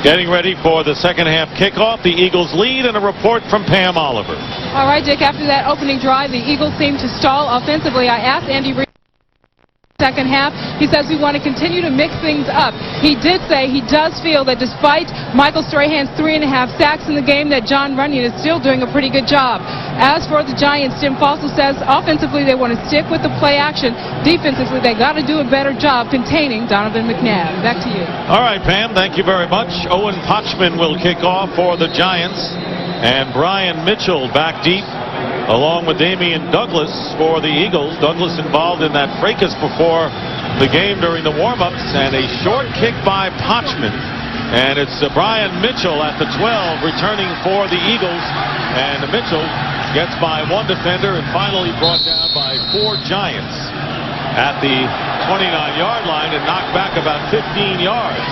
Getting ready for the second half kickoff. The Eagles lead, and a report from Pam Oliver. All right, Dick, after that opening drive, the Eagles seemed to stall offensively. I asked Andy Reid second half. He says we want to continue to mix things up. He did say he does feel that despite Michael Strahan's 3.5 sacks in the game, that Jon Runyan is still doing a pretty good job. As for the Giants, Jim Fassel says offensively they want to stick with the play action. Defensively, they got to do a better job containing Donovan McNabb. Back to you. All right, Pam, thank you very much. Owen Pochman will kick off for the Giants, and Brian Mitchell back deep along with Damian Douglas for the Eagles. Douglas involved in that fracas before the game during the warm-ups, and a short kick by Pochman. And it's Brian Mitchell at the 12 returning for the Eagles, and Mitchell gets by one defender and finally brought down by 4 Giants at the 29-yard line and knocked back about 15 yards.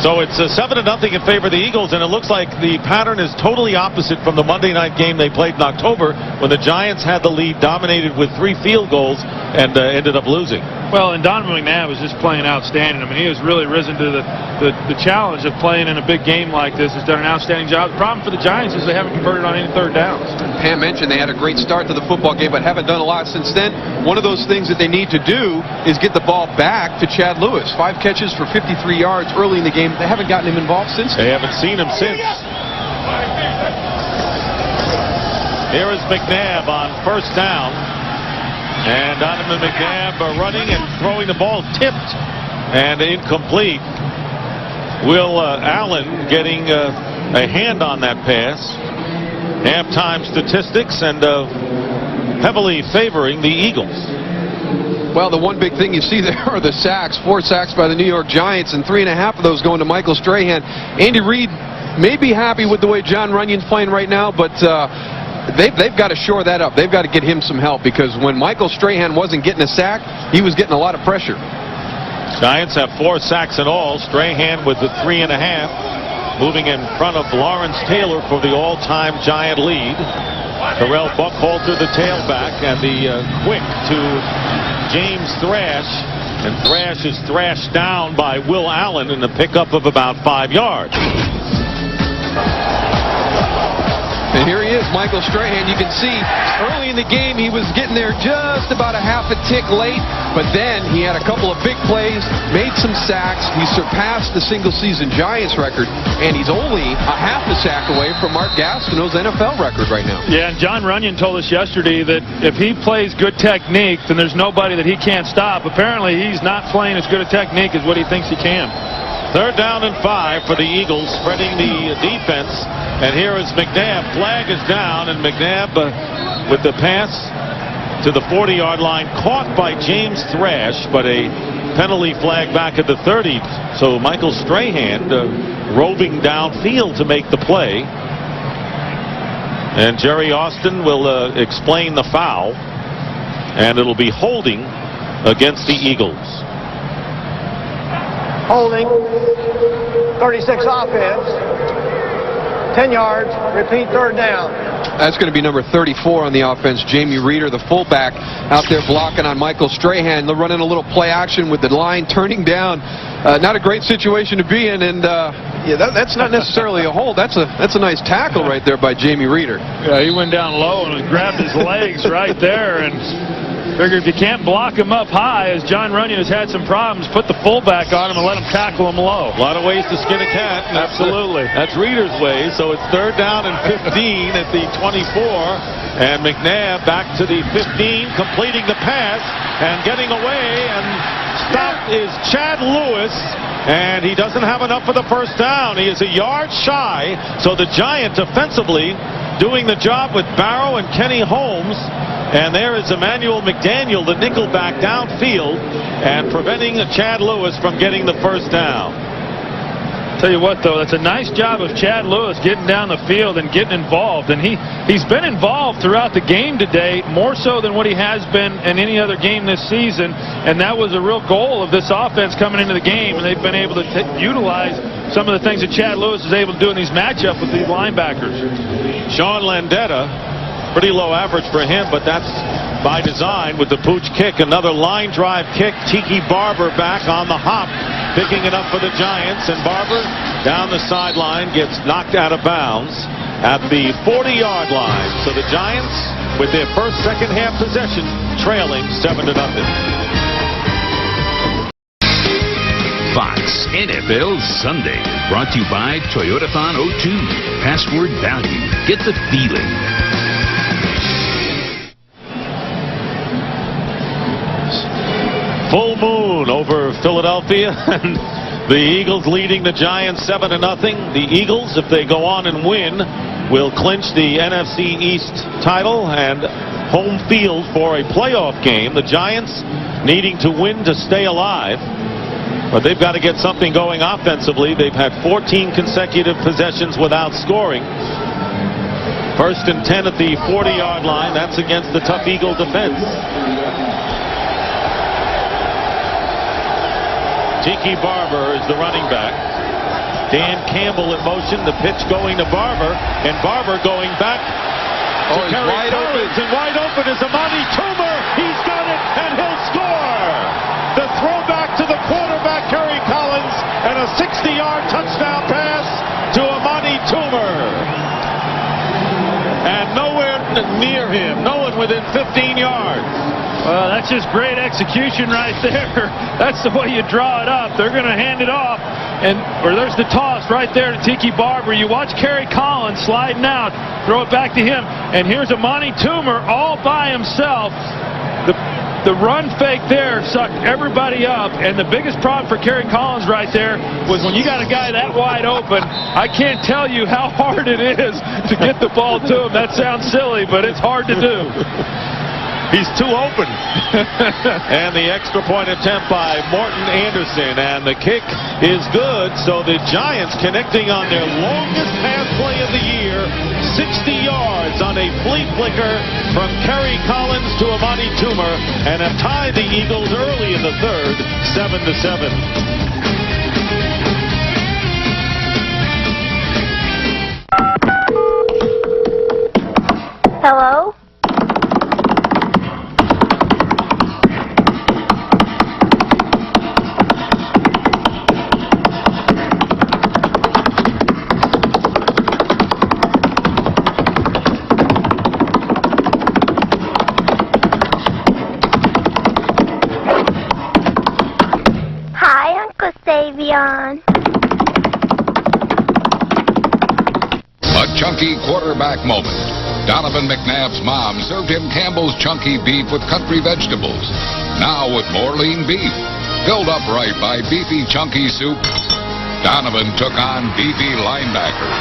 So it's 7-0 in favor of the Eagles, and it looks like the pattern is totally opposite from the Monday night game they played in October when the Giants had the lead, dominated with 3 field goals, and ended up losing. Well, and Donovan McNabb was just playing outstanding. I mean, he has really risen to the challenge of playing in a big game like this. He's done an outstanding job. The problem for the Giants is they haven't converted on any third downs. Pam mentioned they had a great start to the football game, but haven't done a lot since then. One of those things that they need to do is get the ball back to Chad Lewis. 5 catches for 53 yards early in the game. They haven't gotten him involved since. They haven't seen him since. Here is McNabb on first down. And Donovan McNabb running and throwing the ball, tipped and incomplete. Will Allen getting a hand on that pass. Halftime statistics and heavily favoring the Eagles. Well, the one big thing you see there are the sacks. 4 sacks by the New York Giants, and 3.5 of those going to Michael Strahan. Andy Reid may be happy with the way Jon Runyan's playing right now, but they've got to shore that up. They've got to get him some help, because when Michael Strahan wasn't getting a sack, he was getting a lot of pressure. Giants have 4 sacks in all. Strahan with the 3.5, moving in front of Lawrence Taylor for the all-time Giant lead. Terrell Buckhalter, the tailback, and the quick to James Thrash. And Thrash is thrashed down by Will Allen in a pickup of about 5 yards. And here he is, Michael Strahan. You can see early in the game he was getting there just about a half a tick late, but then he had a couple of big plays, made some sacks. He surpassed the single-season Giants record, and he's only a half a sack away from Mark Gastineau's NFL record right now. Yeah, and Jon Runyan told us yesterday that if he plays good technique, then there's nobody that he can't stop. Apparently, he's not playing as good a technique as what he thinks he can. 3rd down and 5 for the Eagles, spreading the defense. And here is McNabb. Flag is down, and McNabb with the pass to the 40-yard line, caught by James Thrash, but a penalty flag back at the 30. So Michael Strahan roving downfield to make the play. And Jerry Austin will explain the foul, and it'll be holding against the Eagles. Holding, 36 offense, 10 yards, repeat 3rd down. That's going to be number 34 on the offense, Jamie Reeder, the fullback, out there blocking on Michael Strahan. They're running a little play action with the line turning down. Not a great situation to be in, and yeah, that's not necessarily a hold. That's a nice tackle right there by Jamie Reeder. Yeah, he went down low and grabbed his legs right there, and figured if you can't block him up high, as Jon Runyan has had some problems, put the fullback on him and let him tackle him low. A lot of ways to skin a cat. Absolutely. That's Reeder's way. So it's 3rd down and 15 at the 24. And McNabb back to the 15, completing the pass and getting away. And stopped is Chad Lewis. And he doesn't have enough for the 1st down. He is a yard shy. So the Giants offensively doing the job with Barrow and Kenny Holmes. And there is Emmanuel McDaniel, the nickelback, downfield, and preventing Chad Lewis from getting the 1st down. Tell you what, though, that's a nice job of Chad Lewis getting down the field and getting involved. And he's been involved throughout the game today, more so than what he has been in any other game this season. And that was a real goal of this offense coming into the game. And they've been able to utilize some of the things that Chad Lewis is able to do in these matchups with these linebackers. Sean Landetta, pretty low average for him, but that's by design with the pooch kick. Another line drive kick. Tiki Barber back on the hop picking it up for the Giants, and Barber down the sideline gets knocked out of bounds at the 40-yard line. So the Giants, with their first second half possession, trailing 7-0. Fox NFL Sunday, brought to you by Toyotathon 02. Password value. Get the feeling. Full moon over Philadelphia, and the Eagles leading the Giants 7-0. The Eagles, if they go on and win, will clinch the NFC East title and home field for a playoff game. The Giants needing to win to stay alive, but they've got to get something going offensively. They've had 14 consecutive possessions without scoring. 1st and 10 at the 40-yard line. That's against the tough Eagle defense. Tiki Barber is the running back. Dan Campbell in motion. The pitch going to Barber, and Barber going back to Kerry wide Collins, and wide open is Amani Toomer. He's got it, and he'll score. The throwback to the quarterback, Kerry Collins, and a 60-yard touchdown pass to Amani Toomer. And nowhere near him, no one within 15 yards. Well, that's just great execution right there. That's the way you draw it up. They're going to hand it off, or there's the toss right there to Tiki Barber. You watch Kerry Collins sliding out, throw it back to him, and here's Amani Toomer all by himself. The run fake there sucked everybody up, and the biggest problem for Kerry Collins right there was when you got a guy that wide open, I can't tell you how hard it is to get the ball to him. That sounds silly, but it's hard to do. He's too open. And the extra point attempt by Morton Anderson, and the kick is good, so the Giants connecting on their longest pass play of the year, 60 yards on a flea flicker from Kerry Collins to Amani Toomer, and have tied the Eagles early in the third, 7-7. Hello? Hi, Uncle Savion. A chunky quarterback moment. Donovan McNabb's mom served him Campbell's chunky beef with country vegetables. Now with more lean beef. Filled up right by beefy chunky soup, Donovan took on beefy linebackers.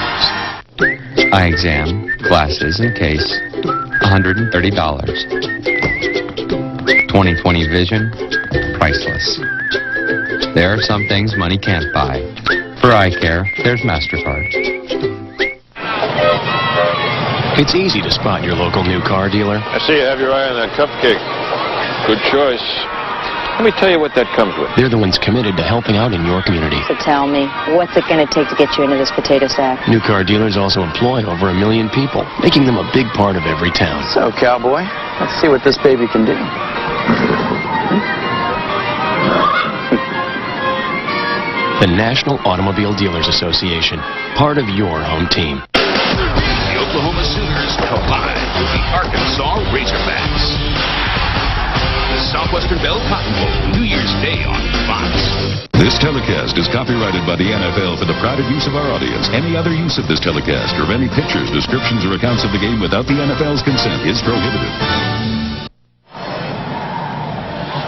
Eye exam, glasses, and case, $130. 20/20 vision, priceless. There are some things money can't buy. For eye care, there's MasterCard. It's easy to spot your local new car dealer. I see you have your eye on that cupcake. Good choice. Let me tell you what that comes with. They're the ones committed to helping out in your community. So tell me, what's it going to take to get you into this potato sack? New car dealers also employ over 1 million people, making them a big part of every town. So, cowboy, let's see what this baby can do. The National Automobile Dealers Association, part of your home team. The Oklahoma Sooners collide with the Arkansas Razorbacks. The Southwestern Bell Cotton Bowl, New Year's Day on Fox. This telecast is copyrighted by the NFL for the private use of our audience. Any other use of this telecast or of any pictures, descriptions, or accounts of the game without the NFL's consent is prohibited.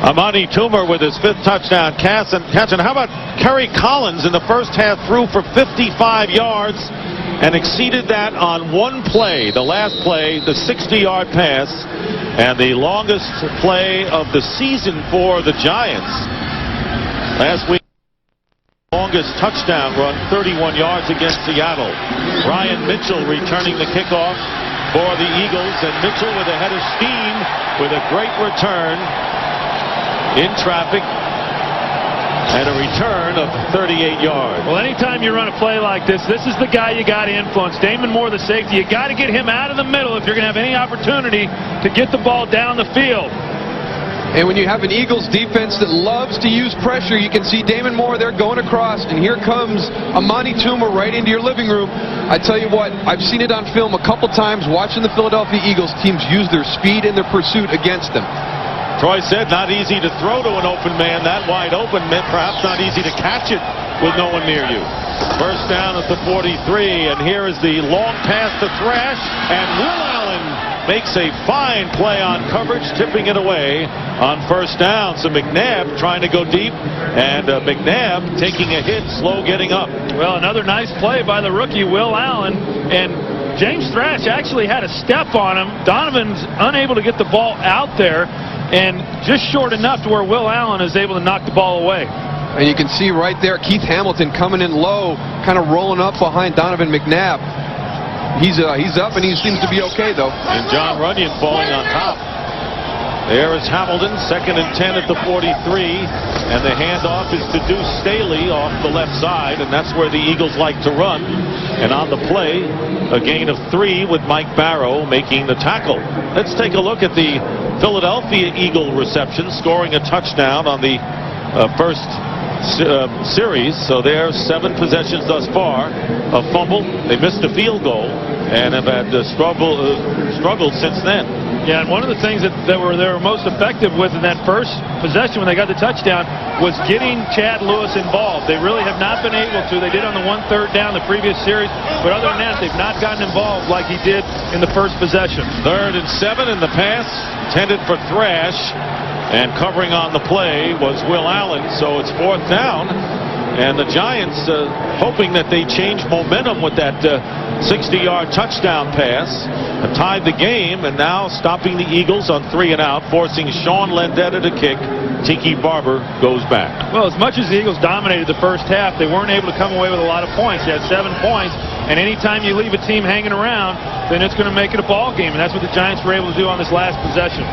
Amani Toomer with his 5th touchdown catch. And how about Kerry Collins in the first half, threw for 55 yards and exceeded that on one play. The last play, the 60-yard pass, and the longest play of the season for the Giants. Last week, longest touchdown run, 31 yards against Seattle. Ryan Mitchell returning the kickoff for the Eagles, and Mitchell with a head of steam with a great return in traffic and a return of 38 yards. Well, anytime you run a play like this, this is the guy you got to influence. Damon Moore, the safety, you got to get him out of the middle if you're going to have any opportunity to get the ball down the field. And when you have an Eagles defense that loves to use pressure, you can see Damon Moore there going across, and here comes Amani Toomer right into your living room. I tell you what, I've seen it on film a couple times watching the Philadelphia Eagles teams use their speed and their pursuit against them. Troy said not easy to throw to an open man that wide open, perhaps not easy to catch it with no one near you. First down at the 43, and here is the long pass to Thrash, and Will Allen makes a fine play on coverage, tipping it away on first down. So McNabb trying to go deep, and McNabb taking a hit, slow getting up. Well, another nice play by the rookie, Will Allen, and James Thrash actually had a step on him. Donovan's unable to get the ball out there, and just short enough to where Will Allen is able to knock the ball away. And you can see right there Keith Hamilton coming in low, kind of rolling up behind Donovan McNabb. He's up, and he seems to be okay, though. And John Runyon falling on top. There is Hamilton, 2nd and 10 at the 43, and the handoff is to Deuce Staley off the left side, and that's where the Eagles like to run. And on the play, a gain of 3 with Mike Barrow making the tackle. Let's take a look at the Philadelphia Eagle reception, scoring a touchdown on the first series. So there's 7 possessions thus far. A fumble, they missed a field goal, and have had struggled since then. Yeah, and one of the things that they were most effective with in that first possession when they got the touchdown was getting Chad Lewis involved. They really have not been able to. They did on the 1 3rd down the previous series, but other than that, they've not gotten involved like he did in the first possession. 3rd and 7 in the pass, intended for Thrash, and covering on the play was Will Allen, so it's 4th down. And the Giants hoping that they change momentum with that 60-yard touchdown pass, tied the game, and now stopping the Eagles on 3 and out, forcing Sean Landeta to kick. Tiki Barber goes back. Well, as much as the Eagles dominated the first half, they weren't able to come away with a lot of points. They had 7 points, and anytime you leave a team hanging around, then it's going to make it a ball game, and that's what the Giants were able to do on this last possession.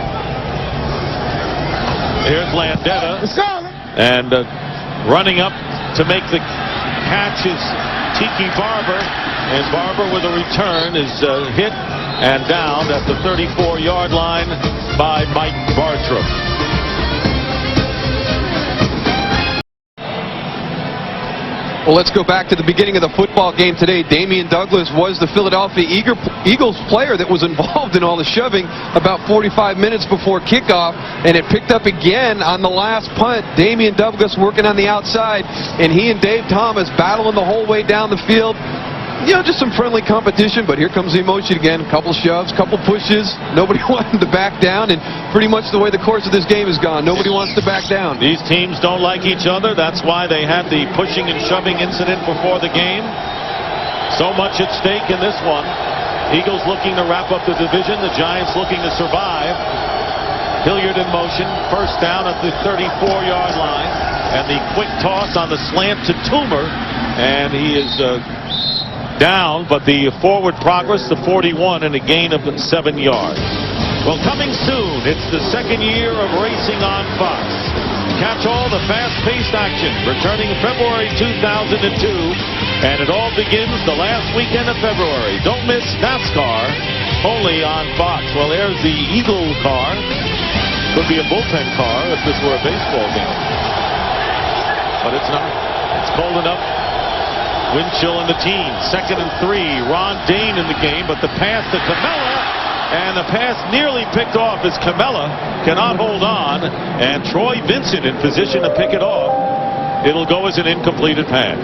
Here's Landeta, and running up to make the catch is Tiki Barber, and Barber with a return is hit and down at the 34-yard line by Mike Bartram. Well, let's go back to the beginning of the football game today. Damian Douglas was the Philadelphia Eagles player that was involved in all the shoving about 45 minutes before kickoff, and it picked up again on the last punt. Damian Douglas working on the outside, and he and Dave Thomas battling the whole way down the field. You know, just some friendly competition, but here comes the emotion again. Couple shoves, couple pushes. Nobody wanted to back down, and pretty much the way the course of this game has gone. Nobody wants to back down. These teams don't like each other. That's why they had the pushing and shoving incident before the game. So much at stake in this one. Eagles looking to wrap up the division. The Giants looking to survive. Hilliard in motion. First down at the 34-yard line. And the quick toss on the slant to Toomer. And he is down, but the forward progress, the 41, and a gain of 7 yards. Well, coming soon, it's the 2nd year of racing on Fox. Catch all the fast-paced action, returning February 2002, and it all begins the last weekend of February. Don't miss NASCAR, only on Fox. Well, there's the Eagle car. Could be a bullpen car if this were a baseball game. But it's not. It's cold enough. Wind chill in the teens. 2nd and 3. Ron Dayne in the game, but the pass to Camella, and the pass nearly picked off as Camella cannot hold on, and Troy Vincent in position to pick it off. It'll go as an incompleted pass.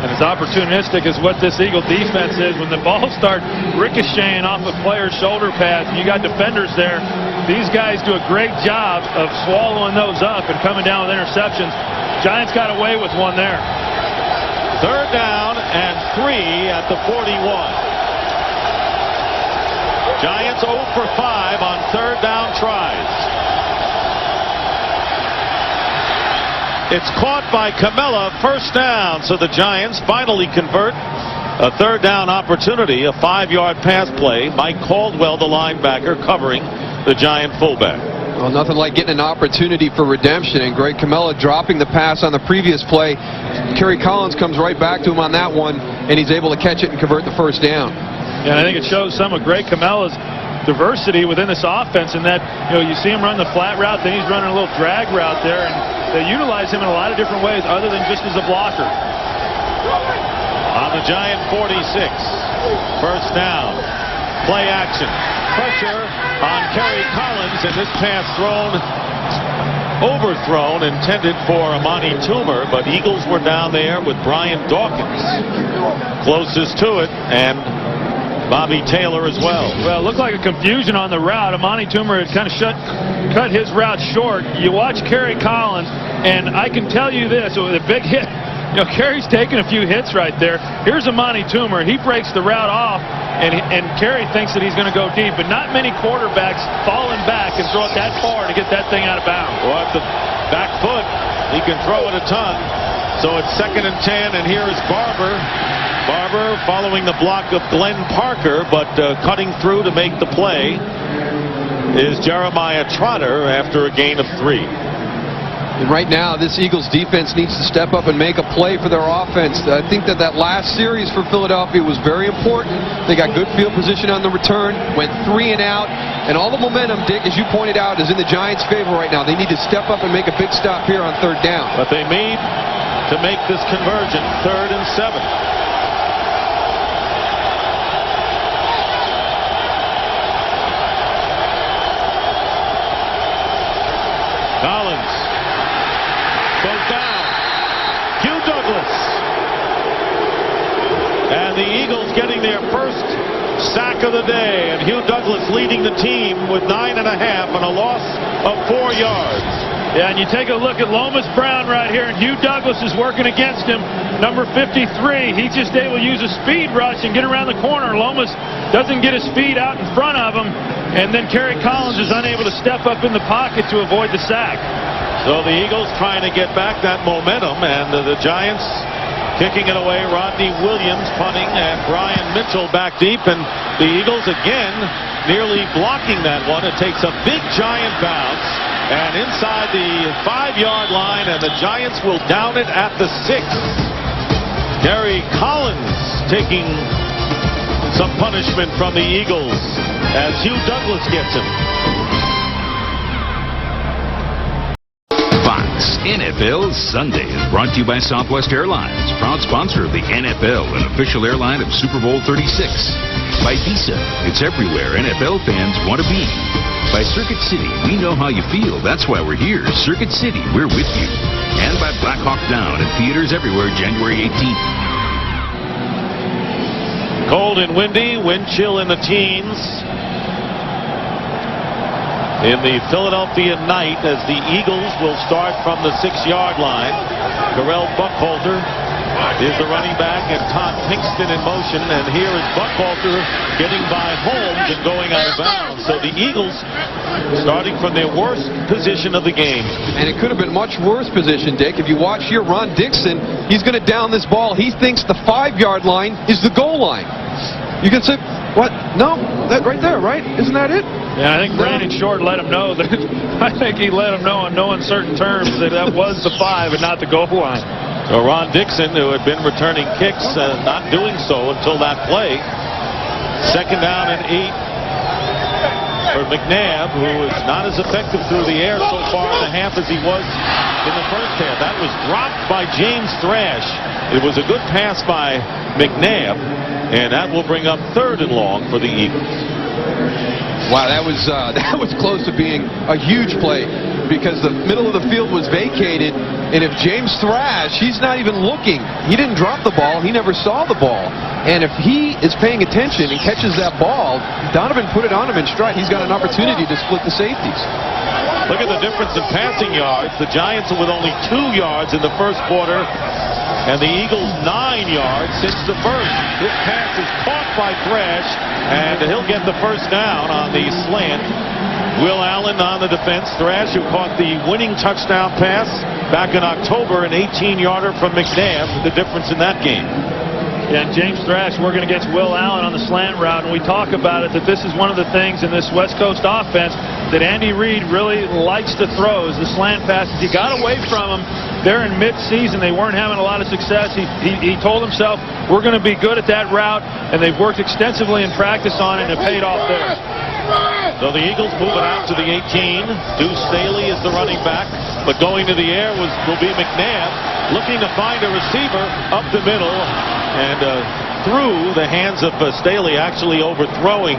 And as opportunistic as what this Eagle defense is, when the balls start ricocheting off a player's shoulder pads, and you got defenders there, these guys do a great job of swallowing those up and coming down with interceptions. Giants got away with one there. 3rd down and 3 at the 41. Giants 0 for 5 on 3rd down tries. It's caught by Camella, first down, so the Giants finally convert a 3rd down opportunity, a 5-yard pass play. Mike Caldwell, the linebacker, covering the Giant fullback. Well, nothing like getting an opportunity for redemption, and Greg Camella dropping the pass on the previous play. Kerry Collins comes right back to him on that one, and he's able to catch it and convert the first down. Yeah, and I think it shows some of Greg Camella's diversity within this offense, and that you see him run the flat route, then he's running a little drag route there, and they utilize him in a lot of different ways other than just as a blocker. On the Giant 46, first down, play action, pressure on Kerry Collins, and this pass overthrown, intended for Amani Toomer, but Eagles were down there with Brian Dawkins closest to it, and Bobby Taylor as well. Well, it looked like a confusion on the route. Amani Toomer had kind of cut his route short. You watch Kerry Collins, and I can tell you this, with a big hit, Kerry's taking a few hits right there. Here's Amani Toomer. He breaks the route off, and Kerry thinks that he's going to go deep, but not many quarterbacks falling back and throw it that far to get that thing out of bounds. Well, at the back foot, he can throw it a ton. So it's 2nd and 10, and here is Barber. Barber following the block of Glenn Parker, but cutting through to make the play is Jeremiah Trotter after a gain of 3. And right now, this Eagles defense needs to step up and make a play for their offense. I think that last series for Philadelphia was very important. They got good field position on the return, went 3 and out, and all the momentum, Dick, as you pointed out, is in the Giants' favor right now. They need to step up and make a big stop here on 3rd down. But they need to make this conversion, 3rd and 7. Collins goes down. Hugh Douglas. And the Eagles getting their first sack of the day. And Hugh Douglas leading the team with 9.5 on a loss of 4 yards. Yeah, and you take a look at Lomas Brown right here, and Hugh Douglas is working against him. Number 53, he's just able to use a speed rush and get around the corner. Lomas doesn't get his feet out in front of him, and then Kerry Collins is unable to step up in the pocket to avoid the sack. So the Eagles trying to get back that momentum, and the Giants kicking it away. Rodney Williams punting, and Brian Mitchell back deep, and the Eagles again nearly blocking that one. It takes a big Giant bounce, and inside the 5-yard line, and the Giants will down it at the 6. Kerry Collins taking some punishment from the Eagles as Hugh Douglas gets him. Fox NFL Sunday is brought to you by Southwest Airlines, proud sponsor of the NFL and official airline of Super Bowl 36. By Visa, it's everywhere NFL fans want to be. By Circuit City, we know how you feel. That's why we're here. Circuit City, we're with you. And by Black Hawk Down in theaters everywhere January 18th. Cold and windy, wind chill in the teens. In the Philadelphia night, as the Eagles will start from the 6-yard line. Garrell Buckhalter is the running back, and Todd Pinkston in motion, and here is Buckhalter getting by Holmes and going out of bounds. So the Eagles starting from their worst position of the game. And it could have been much worse position, Dick. If you watch here, Ron Dixon, he's going to down this ball. He thinks the 5-yard line is the goal line. You can say, what? No, that right there, right? Isn't that it? Yeah, I think Brandon Short let him know that. I think he let him know in no uncertain terms that was the 5 and not the goal line. So Ron Dixon, who had been returning kicks, not doing so until that play. 2nd down and 8 for McNabb, who is not as effective through the air so far in the half as he was in the first half. That was dropped by James Thrash. It was a good pass by McNabb, and that will bring up 3rd and long for the Eagles. Wow, that was close to being a huge play, because the middle of the field was vacated, and if James Thrash, he's not even looking. He didn't drop the ball. He never saw the ball. And if he is paying attention and catches that ball, Donovan put it on him in stride. He's got an opportunity to split the safeties. Look at the difference in passing yards. The Giants are with only 2 yards in the first quarter, and the Eagles 9 yards since the first. This pass is caught by Thrash, and he'll get the first down on the slant. Will Allen on the defense. Thrash, who caught the winning touchdown pass back in October, an 18-yarder from McNabb, the difference in that game. Yeah, and James Thrash working against Will Allen on the slant route, and we talk about it, that this is one of the things in this West Coast offense that Andy Reid really likes to throw, is the slant passes. He got away from them there in mid-season. They weren't having a lot of success. He told himself, we're going to be good at that route, and they've worked extensively in practice on it, and it paid off there. So the Eagles move it out to the 18. Deuce Staley is the running back, but going to the air will be McNabb, looking to find a receiver up the middle and through the hands of Staley, actually overthrowing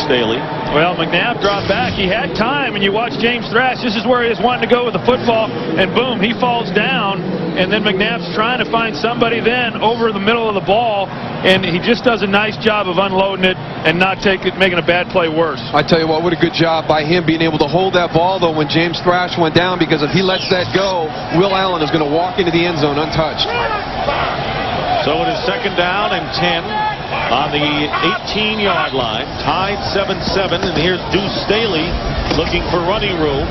Staley. Well, McNabb dropped back. He had time, and you watch James Thrash. This is where he was wanting to go with the football, and boom, he falls down. And then McNabb's trying to find somebody then over the middle of the ball, and he just does a nice job of unloading it and not making a bad play worse. I tell you what a good job by him being able to hold that ball, though, when James Thrash went down, because if he lets that go, Will Allen is going to walk into the end zone untouched. So it is 2nd down and 10 on the 18-yard line, tied 7-7, and here's Deuce Staley looking for running room,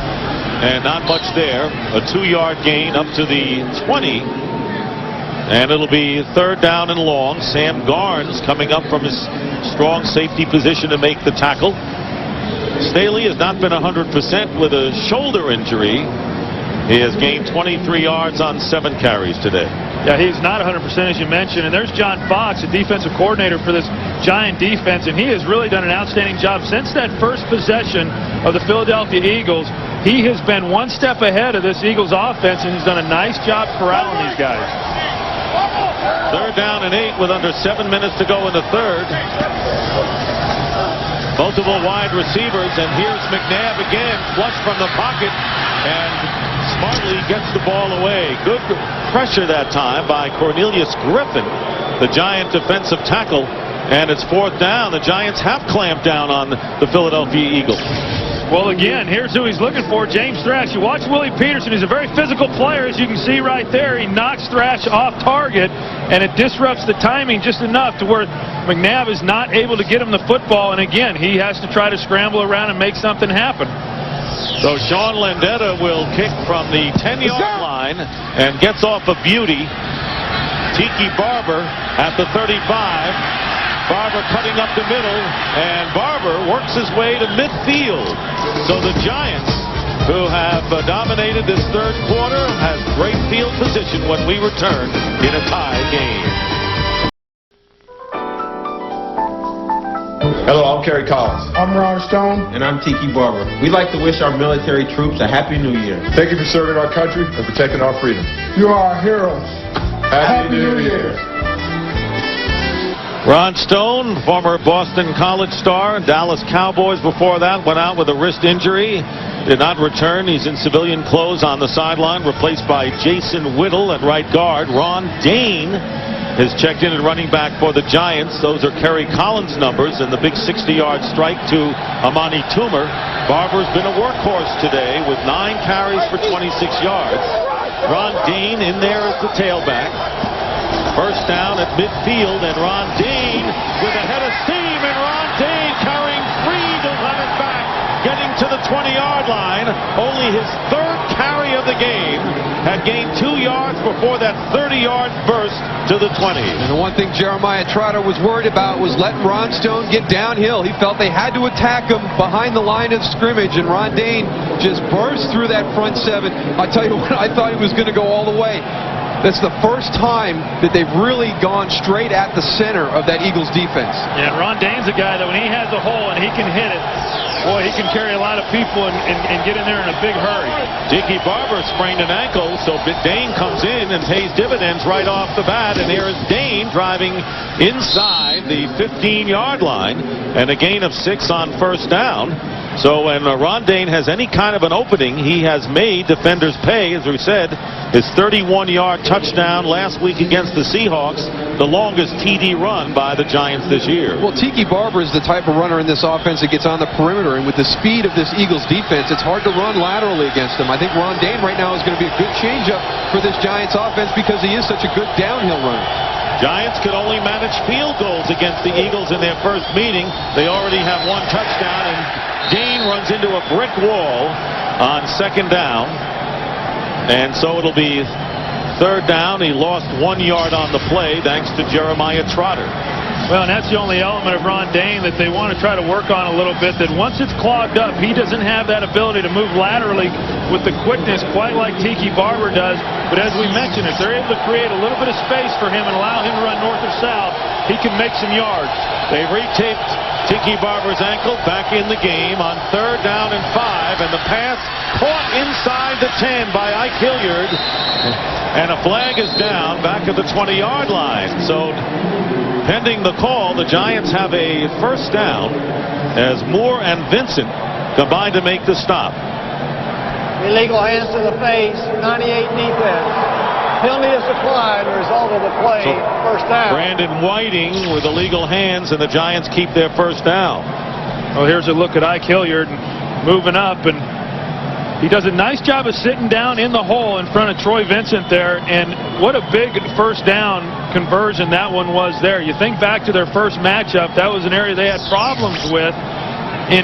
and not much there. A 2-yard gain up to the 20, and it'll be 3rd down and long. Sam Garnes coming up from his strong safety position to make the tackle. Staley has not been 100% with a shoulder injury. He has gained 23 yards on 7 carries today. Yeah, he's not 100%, as you mentioned. And there's John Fox, the defensive coordinator for this Giant defense, and he has really done an outstanding job since that first possession of the Philadelphia Eagles. He has been one step ahead of this Eagles offense, and he's done a nice job corralling these guys. 3rd down and 8 with under 7 minutes to go in the 3rd. Multiple wide receivers, and here's McNabb again, flush from the pocket, and smartly gets the ball away. Good pressure that time by Cornelius Griffin, the Giant defensive tackle, and it's 4th down. The Giants have clamped down on the Philadelphia Eagles. Well, again, here's who he's looking for, James Thrash. You watch Willie Peterson. He's a very physical player, as you can see right there. He knocks Thrash off target, and it disrupts the timing just enough to where McNabb is not able to get him the football, and again, he has to try to scramble around and make something happen. So Sean Landeta will kick from the 10-yard line and gets off a beauty. Tiki Barber at the 35. Barber cutting up the middle, and Barber works his way to midfield. So the Giants, who have dominated this 3rd quarter, have great field position when we return in a tie game. Hello, I'm Kerry Collins. I'm Ron Stone. And I'm Tiki Barber. We'd like to wish our military troops a Happy New Year. Thank you for serving our country and protecting our freedom. You are our heroes. Happy New Year. Ron Stone, former Boston College star, Dallas Cowboys before that, went out with a wrist injury. Did not return. He's in civilian clothes on the sideline, replaced by Jason Whittle at right guard. Ron Dane has checked in at running back for the Giants. Those are Kerry Collins' numbers, and the big 60-yard strike to Amani Toomer. Barber's been a workhorse today with 9 carries for 26 yards. Ron Dane in there as the tailback. 1st down at midfield, and Ron Dane with a head of steam, and Ron Dane carrying 3 to run it back, getting to the 20-yard line. Only his 3rd carry of the game, had gained 2 yards before that 30-yard burst to the 20. And the one thing Jeremiah Trotter was worried about was letting Ron Stone get downhill. He felt they had to attack him behind the line of scrimmage, and Ron Dane just burst through that front 7. I tell you what, I thought he was going to go all the way. That's the first time that they've really gone straight at the center of that Eagles defense. Yeah, and Ron Dane's a guy that when he has a hole and he can hit it, boy, he can carry a lot of people and get in there in a big hurry. Tiki Barber sprained an ankle, so Dane comes in and pays dividends right off the bat, and there is Dane driving inside the 15-yard line, and a gain of 6 on 1st down. So when Ron Dane has any kind of an opening, he has made defenders pay. As we said, his 31-yard touchdown last week against the Seahawks, the longest TD run by the Giants this year. Well, Tiki Barber is the type of runner in this offense that gets on the perimeter, and with the speed of this Eagles defense, it's hard to run laterally against him. I think Ron Dane right now is going to be a good changeup for this Giants offense because he is such a good downhill runner. Giants could only manage field goals against the Eagles in their first meeting. They already have 1 touchdown, and Dane runs into a brick wall on 2nd down. And so it'll be 3rd down. He lost 1 yard on the play thanks to Jeremiah Trotter. Well, and that's the only element of Ron Dane that they want to try to work on a little bit, that once it's clogged up, he doesn't have that ability to move laterally with the quickness quite like Tiki Barber does. But as we mentioned, if they're able to create a little bit of space for him and allow him to run north or south, he can make some yards. They've retaped Tiki Barber's ankle back in the game on 3rd down and 5, and the pass caught inside the 10 by Ike Hilliard, and a flag is down back at the 20-yard line. So pending the call, the Giants have a first down as Moore and Vincent combine to make the stop. Illegal hands to the face, 98 defense. Penalty is declined, the result of the play, first down. Brandon Whiting with illegal hands, and the Giants keep their first down. Well, here's a look at Ike Hilliard moving up, and he does a nice job of sitting down in the hole in front of Troy Vincent there, and what a big first down conversion that one was there. You think back to their first matchup, that was an area they had problems with in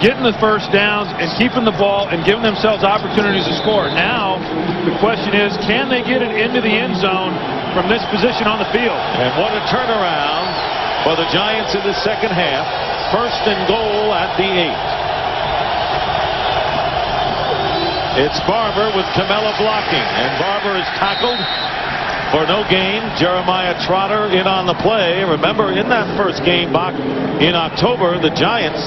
getting the first downs and keeping the ball and giving themselves opportunities to score. Now, the question is, can they get it into the end zone from this position on the field? And what a turnaround for the Giants in the second half. First and goal at the 8. It's Barber with Camella blocking, and Barber is tackled for no gain. Jeremiah Trotter in on the play. Remember, in that first game back in October, the Giants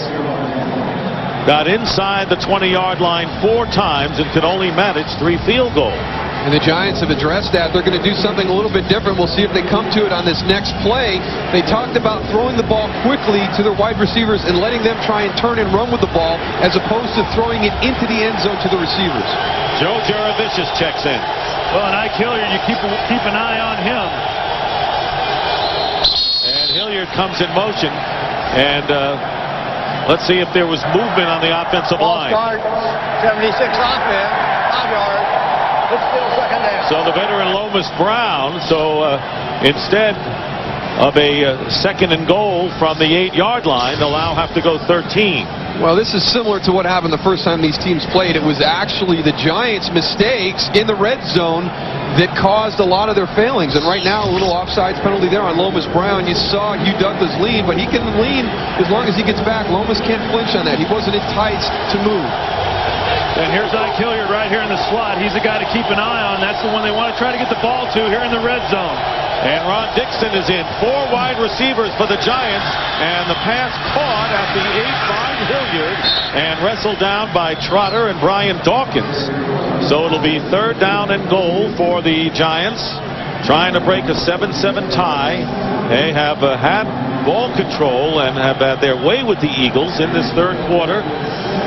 got inside the 20-yard line 4 times and could only manage 3 field goals. And the Giants have addressed that. They're going to do something a little bit different. We'll see if they come to it on this next play. They talked about throwing the ball quickly to their wide receivers and letting them try and turn and run with the ball as opposed to throwing it into the end zone to the receivers. Joe Jaravicius checks in. Well, and Ike Hilliard, you keep an eye on him. And Hilliard comes in motion, and let's see if there was movement on the offensive line. Start, 76 offense, 5 yards. It's still second down. So the veteran Lomas Brown, instead of a second and goal from the 8-yard line, they'll now have to go 13. Well, this is similar to what happened the first time these teams played. It was actually the Giants' mistakes in the red zone that caused a lot of their failings. And right now, a little offsides penalty there on Lomas Brown. You saw Hugh Douglas lean, but he can lean as long as he gets back. Lomas can't flinch on that. He wasn't in tights to move. And here's Ike Hilliard right here in the slot. He's a guy to keep an eye on. That's the one they want to try to get the ball to here in the red zone. And Ron Dixon is in. 4 wide receivers for the Giants. And the pass caught at the 8 by Hilliard and wrestled down by Trotter and Brian Dawkins. So it'll be 3rd down and goal for the Giants, trying to break a 7-7 tie. They have had ball control and have had their way with the Eagles in this 3rd quarter.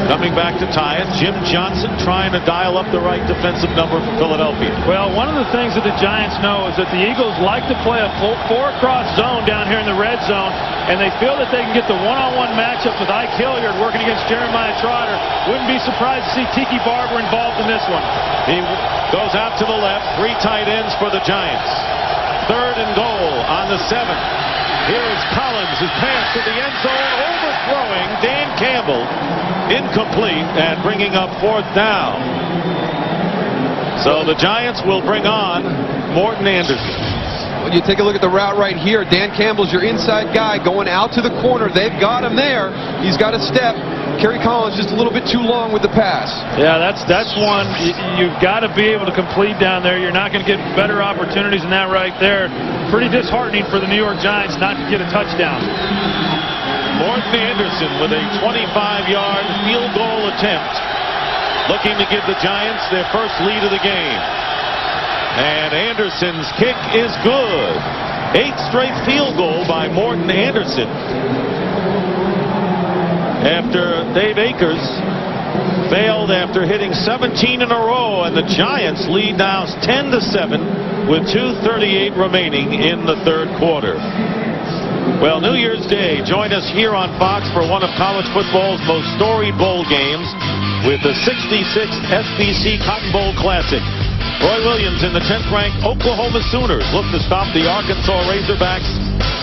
Coming back to tie it, Jim Johnson trying to dial up the right defensive number for Philadelphia. Well, one of the things that the Giants know is that the Eagles like to play a 4-cross zone down here in the red zone, and they feel that they can get the one-on-one matchup with Ike Hilliard working against Jeremiah Trotter. Wouldn't be surprised to see Tiki Barber involved in this one. He goes out to the left, 3 tight ends for the Giants. 3rd and goal on the 7. Here is Collins, his pass to the end zone, overthrowing Dan Campbell. Incomplete, and bringing up 4th down. So the Giants will bring on Morton Anderson. When you take a look at the route right here, Dan Campbell's your inside guy going out to the corner. They've got him there. He's got a step. Kerry Collins just a little bit too long with the pass. Yeah, that's one you've got to be able to complete down there. You're not going to get better opportunities than that right there. Pretty disheartening for the New York Giants not to get a touchdown. Morton Anderson with a 25-yard field goal attempt, looking to give the Giants their first lead of the game. And Anderson's kick is good. 8th straight field goal by Morton Anderson. After Dave Akers failed after hitting 17 in a row, and the Giants lead now 10-7 with 2:38 remaining in the 3rd quarter. Well, New Year's Day, join us here on Fox for one of college football's most storied bowl games with the 66th SBC Cotton Bowl Classic. Roy Williams and the 10th-ranked Oklahoma Sooners look to stop the Arkansas Razorbacks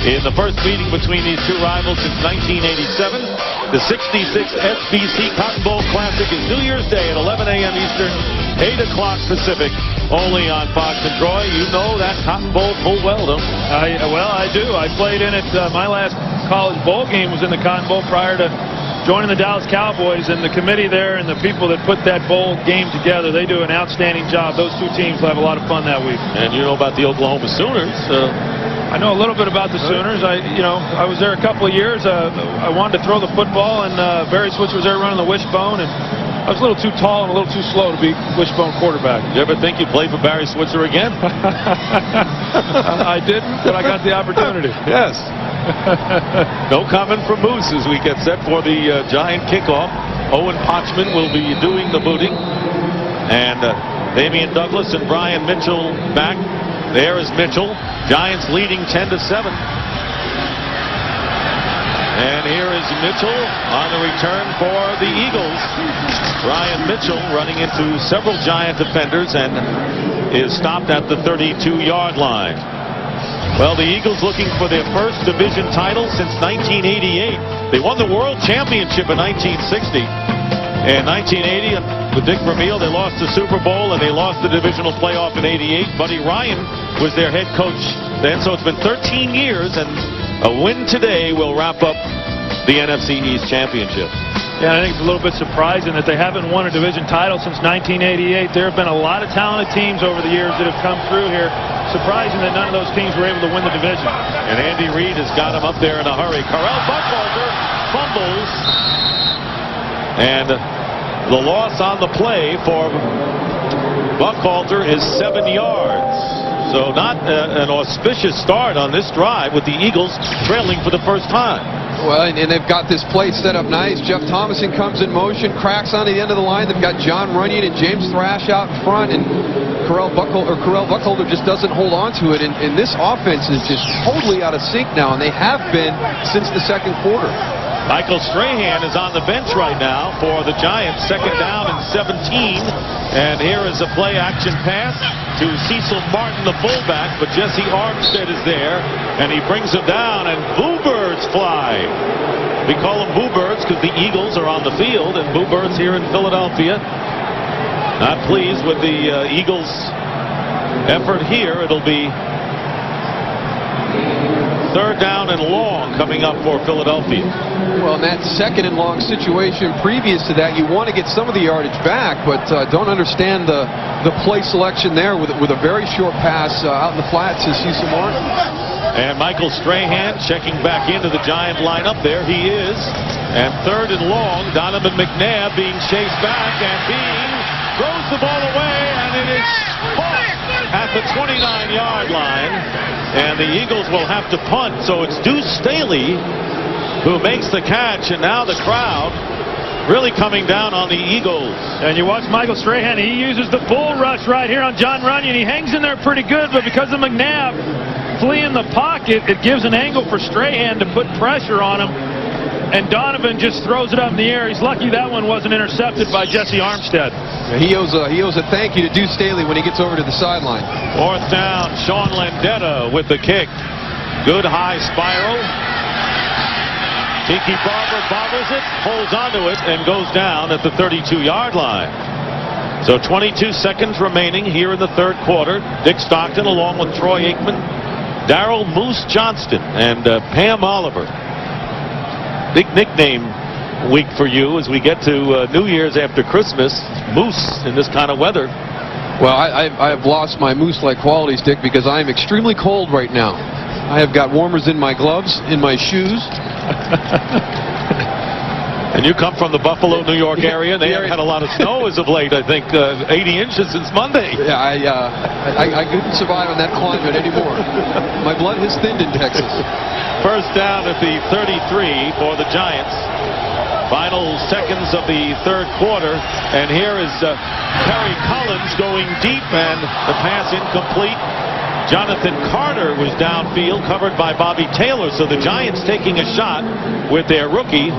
in the first meeting between these two rivals since 1987. The 66th SBC Cotton Bowl Classic is New Year's Day at 11 a.m. Eastern, 8 o'clock Pacific, only on Fox and Troy. You know that Cotton Bowl full well, don't you? Well, I do. I played in it. My last college bowl game was in the Cotton Bowl prior to joining the Dallas Cowboys, and the committee there and the people that put that bowl game together, they do an outstanding job. Those two teams will have a lot of fun that week. And you know about the Oklahoma Sooners. I know a little bit about the Sooners. I was there a couple of years. I wanted to throw the football, and Barry Switzer was there running the wishbone, and I was a little too tall and a little too slow to be wishbone quarterback. You ever think you'd play for Barry Switzer again? I didn't, but I got the opportunity. Yes. No comment from Moose as we get set for the Giant kickoff. Owen Potchman will be doing the booting. And Damian Douglas and Brian Mitchell back. There is Mitchell. Giants leading 10-7. And here is Mitchell on the return for the Eagles. Brian Mitchell running into several Giant defenders and is stopped at the 32-yard line. Well, the Eagles looking for their first division title since 1988. They won the World Championship in 1960. In 1980, with Dick Vermeil, they lost the Super Bowl and they lost the divisional playoff in '88. Buddy Ryan was their head coach then, so it's been 13 years, and a win today will wrap up the NFC East Championship. Yeah, I think it's a little bit surprising that they haven't won a division title since 1988. There have been a lot of talented teams over the years that have come through here. Surprising that none of those teams were able to win the division. And Andy Reid has got him up there in a hurry. Carell Buchalter fumbles. And the loss on the play for Buchalter is 7 yards. So not an auspicious start on this drive with the Eagles trailing for the first time. Well, and they've got this play set up nice. Jeff Thomason comes in motion, cracks on the end of the line. They've got John Runyon and James Thrash out in front, and Carell Buchalter just doesn't hold on to it. And this offense is just totally out of sync now, and they have been since the second quarter. Michael Strahan is on the bench right now for the Giants. Second down and 17. And here is a play-action pass to Cecil Martin, the fullback, but Jesse Armstead is there, and he brings him down, and Boo Birds fly. We call them Boo Birds because the Eagles are on the field, and Boo Birds here in Philadelphia. Not pleased with the Eagles' effort here. It'll be third down and long coming up for Philadelphia. Well, in that second and long situation previous to that, you want to get some of the yardage back, but don't understand the play selection there with a very short pass out in the flats to Cecil Martin. And Michael Strahan checking back into the Giant lineup. There he is. And third and long, Donovan McNabb being chased back and throws the ball away, and it is caught at the 29-yard line. And the Eagles will have to punt, so it's Deuce Staley who makes the catch, and now the crowd really coming down on the Eagles. And you watch Michael Strahan, he uses the bull rush right here on John Runyon. He hangs in there pretty good, but because of McNabb fleeing the pocket, it gives an angle for Strahan to put pressure on him. And Donovan just throws it up in the air. He's lucky that one wasn't intercepted by Jesse Armstead. He owes a thank you to Deuce Staley when he gets over to the sideline. Fourth down, Sean Landeta with the kick. Good high spiral. Tiki Barber bobbles it, holds onto it, and goes down at the 32-yard line. So 22 seconds remaining here in the third quarter. Dick Stockton along with Troy Aikman, Darrell Moose Johnston, and Pam Oliver. Big nickname week for you as we get to New Year's after Christmas. Moose in this kind of weather. Well, I have lost my moose-like qualities, Dick, because I am extremely cold right now. I have got warmers in my gloves, in my shoes. And you come from the Buffalo, New York area. They haven't had a lot of snow as of late. I think 80 inches since Monday. Yeah, I couldn't survive in that climate anymore. My blood has thinned in Texas. First down at the 33 for the Giants. Final seconds of the third quarter. And here is Terry Collins going deep, and the pass incomplete. Jonathan Carter was downfield, covered by Bobby Taylor. So the Giants taking a shot with their rookie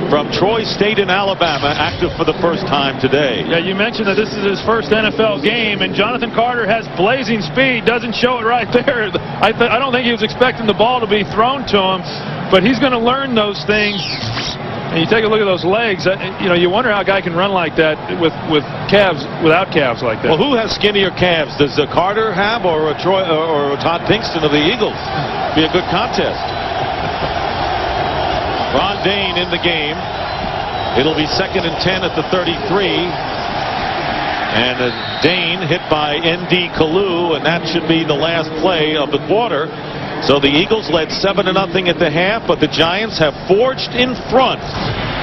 from Troy State in Alabama, active for the first time today. Yeah, you mentioned that this is his first NFL game, and Jonathan Carter has blazing speed. Doesn't show it right there. I don't think he was expecting the ball to be thrown to him, but he's going to learn those things. And you take a look at those legs, you wonder how a guy can run like that with calves, without calves like that. Well, who has skinnier calves? Does Carter have, or Troy, or Todd Pinkston of the Eagles? Be a good contest. Ron Dayne in the game. It'll be 2nd and 10 at the 33. And Dayne hit by N.D. Kalu, and that should be the last play of the quarter. So the Eagles led 7-0 at the half, but the Giants have forged in front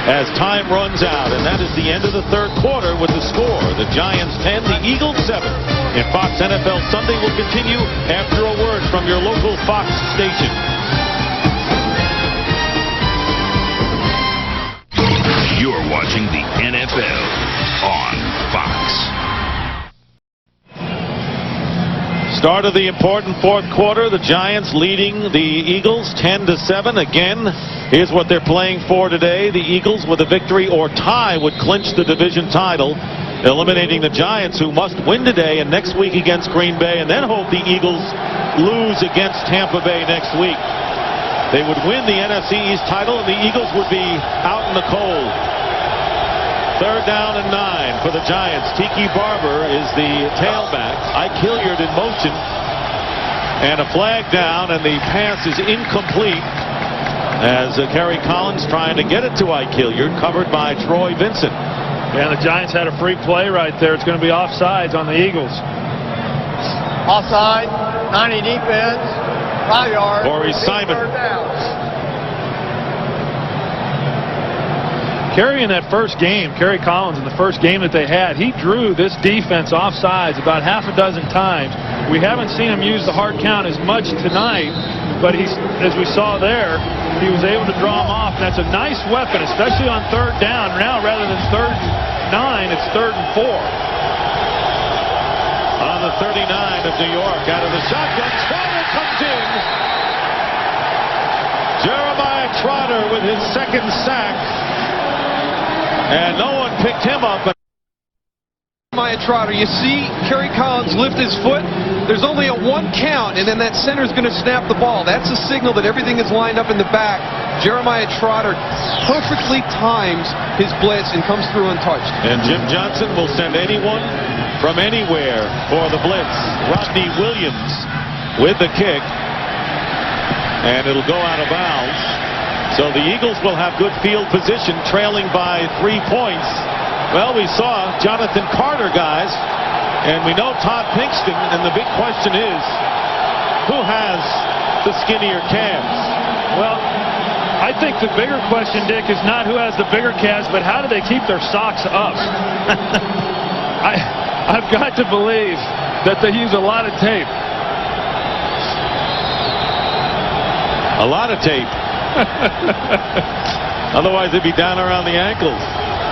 as time runs out. And that is the end of the third quarter with the score. The Giants 10, the Eagles 7. And Fox NFL Sunday will continue after a word from your local Fox station. You're watching the NFL on Fox. Start of the important fourth quarter. The Giants leading the Eagles 10-7. Again, here's what they're playing for today. The Eagles with a victory or tie would clinch the division title, eliminating the Giants, who must win today and next week against Green Bay, and then hope the Eagles lose against Tampa Bay next week. They would win the NFC East title, and the Eagles would be out in the cold. 3rd down and 9 for the Giants. Tiki Barber is the tailback. Ike Hilliard in motion. And a flag down, and the pass is incomplete as Kerry Collins trying to get it to Ike Hilliard, covered by Troy Vincent. Yeah, the Giants had a free play right there. It's going to be offsides on the Eagles. Offside, 90 defense, 5 yards. Corey Simon. Kerry in that first game, Kerry Collins in the first game that they had, he drew this defense off sides about half a dozen times. We haven't seen him use the hard count as much tonight, but as we saw there, he was able to draw him off. And that's a nice weapon, especially on 3rd down. Now, rather than 3rd and 9, it's 3rd and 4. On the 39 of New York, out of the shotgun, Trotter comes in. Jeremiah Trotter with his 2nd sack. And no one picked him up. Jeremiah Trotter, you see Kerry Collins lift his foot. There's only a 1 count, and then that center's going to snap the ball. That's a signal that everything is lined up in the back. Jeremiah Trotter perfectly times his blitz and comes through untouched. And Jim Johnson will send anyone from anywhere for the blitz. Rodney Williams with the kick. And it'll go out of bounds. So the Eagles will have good field position, trailing by 3 points. Well, we saw Jonathan Carter, guys, and we know Todd Pinkston, and the big question is, who has the skinnier calves? Well, I think the bigger question, Dick, is not who has the bigger calves, but how do they keep their socks up? I've got to believe that they use a lot of tape. A lot of tape. Otherwise, they'd be down around the ankles.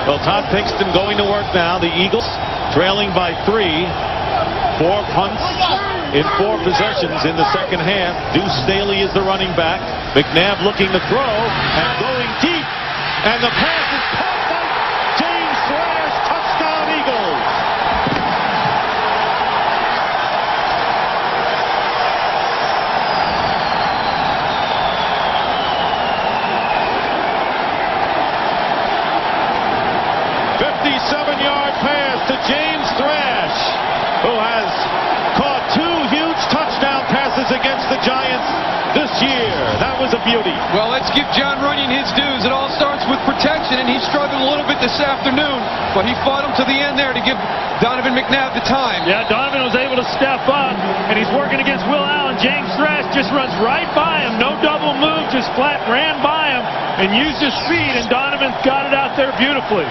Well, Todd Pinkston going to work now. The Eagles trailing by 3. 4 punts in 4 possessions in the second half. Deuce Staley is the running back. McNabb looking to throw and going deep. And the pass is caught by James Thrash. Touchdown, Eagles. Yard pass to James Thrash, who has caught 2 huge touchdown passes against the Giants this year. That was a beauty. Well, let's give John Runyon his dues. It all starts with protection, and he struggled a little bit this afternoon, but he fought him to the end there to give Donovan McNabb the time. Yeah, Donovan was able to step up, and he's working against Will Allen. James Thrash just runs right by him. No double move, just flat ran by him and used his speed, and Donovan's got it out there beautifully.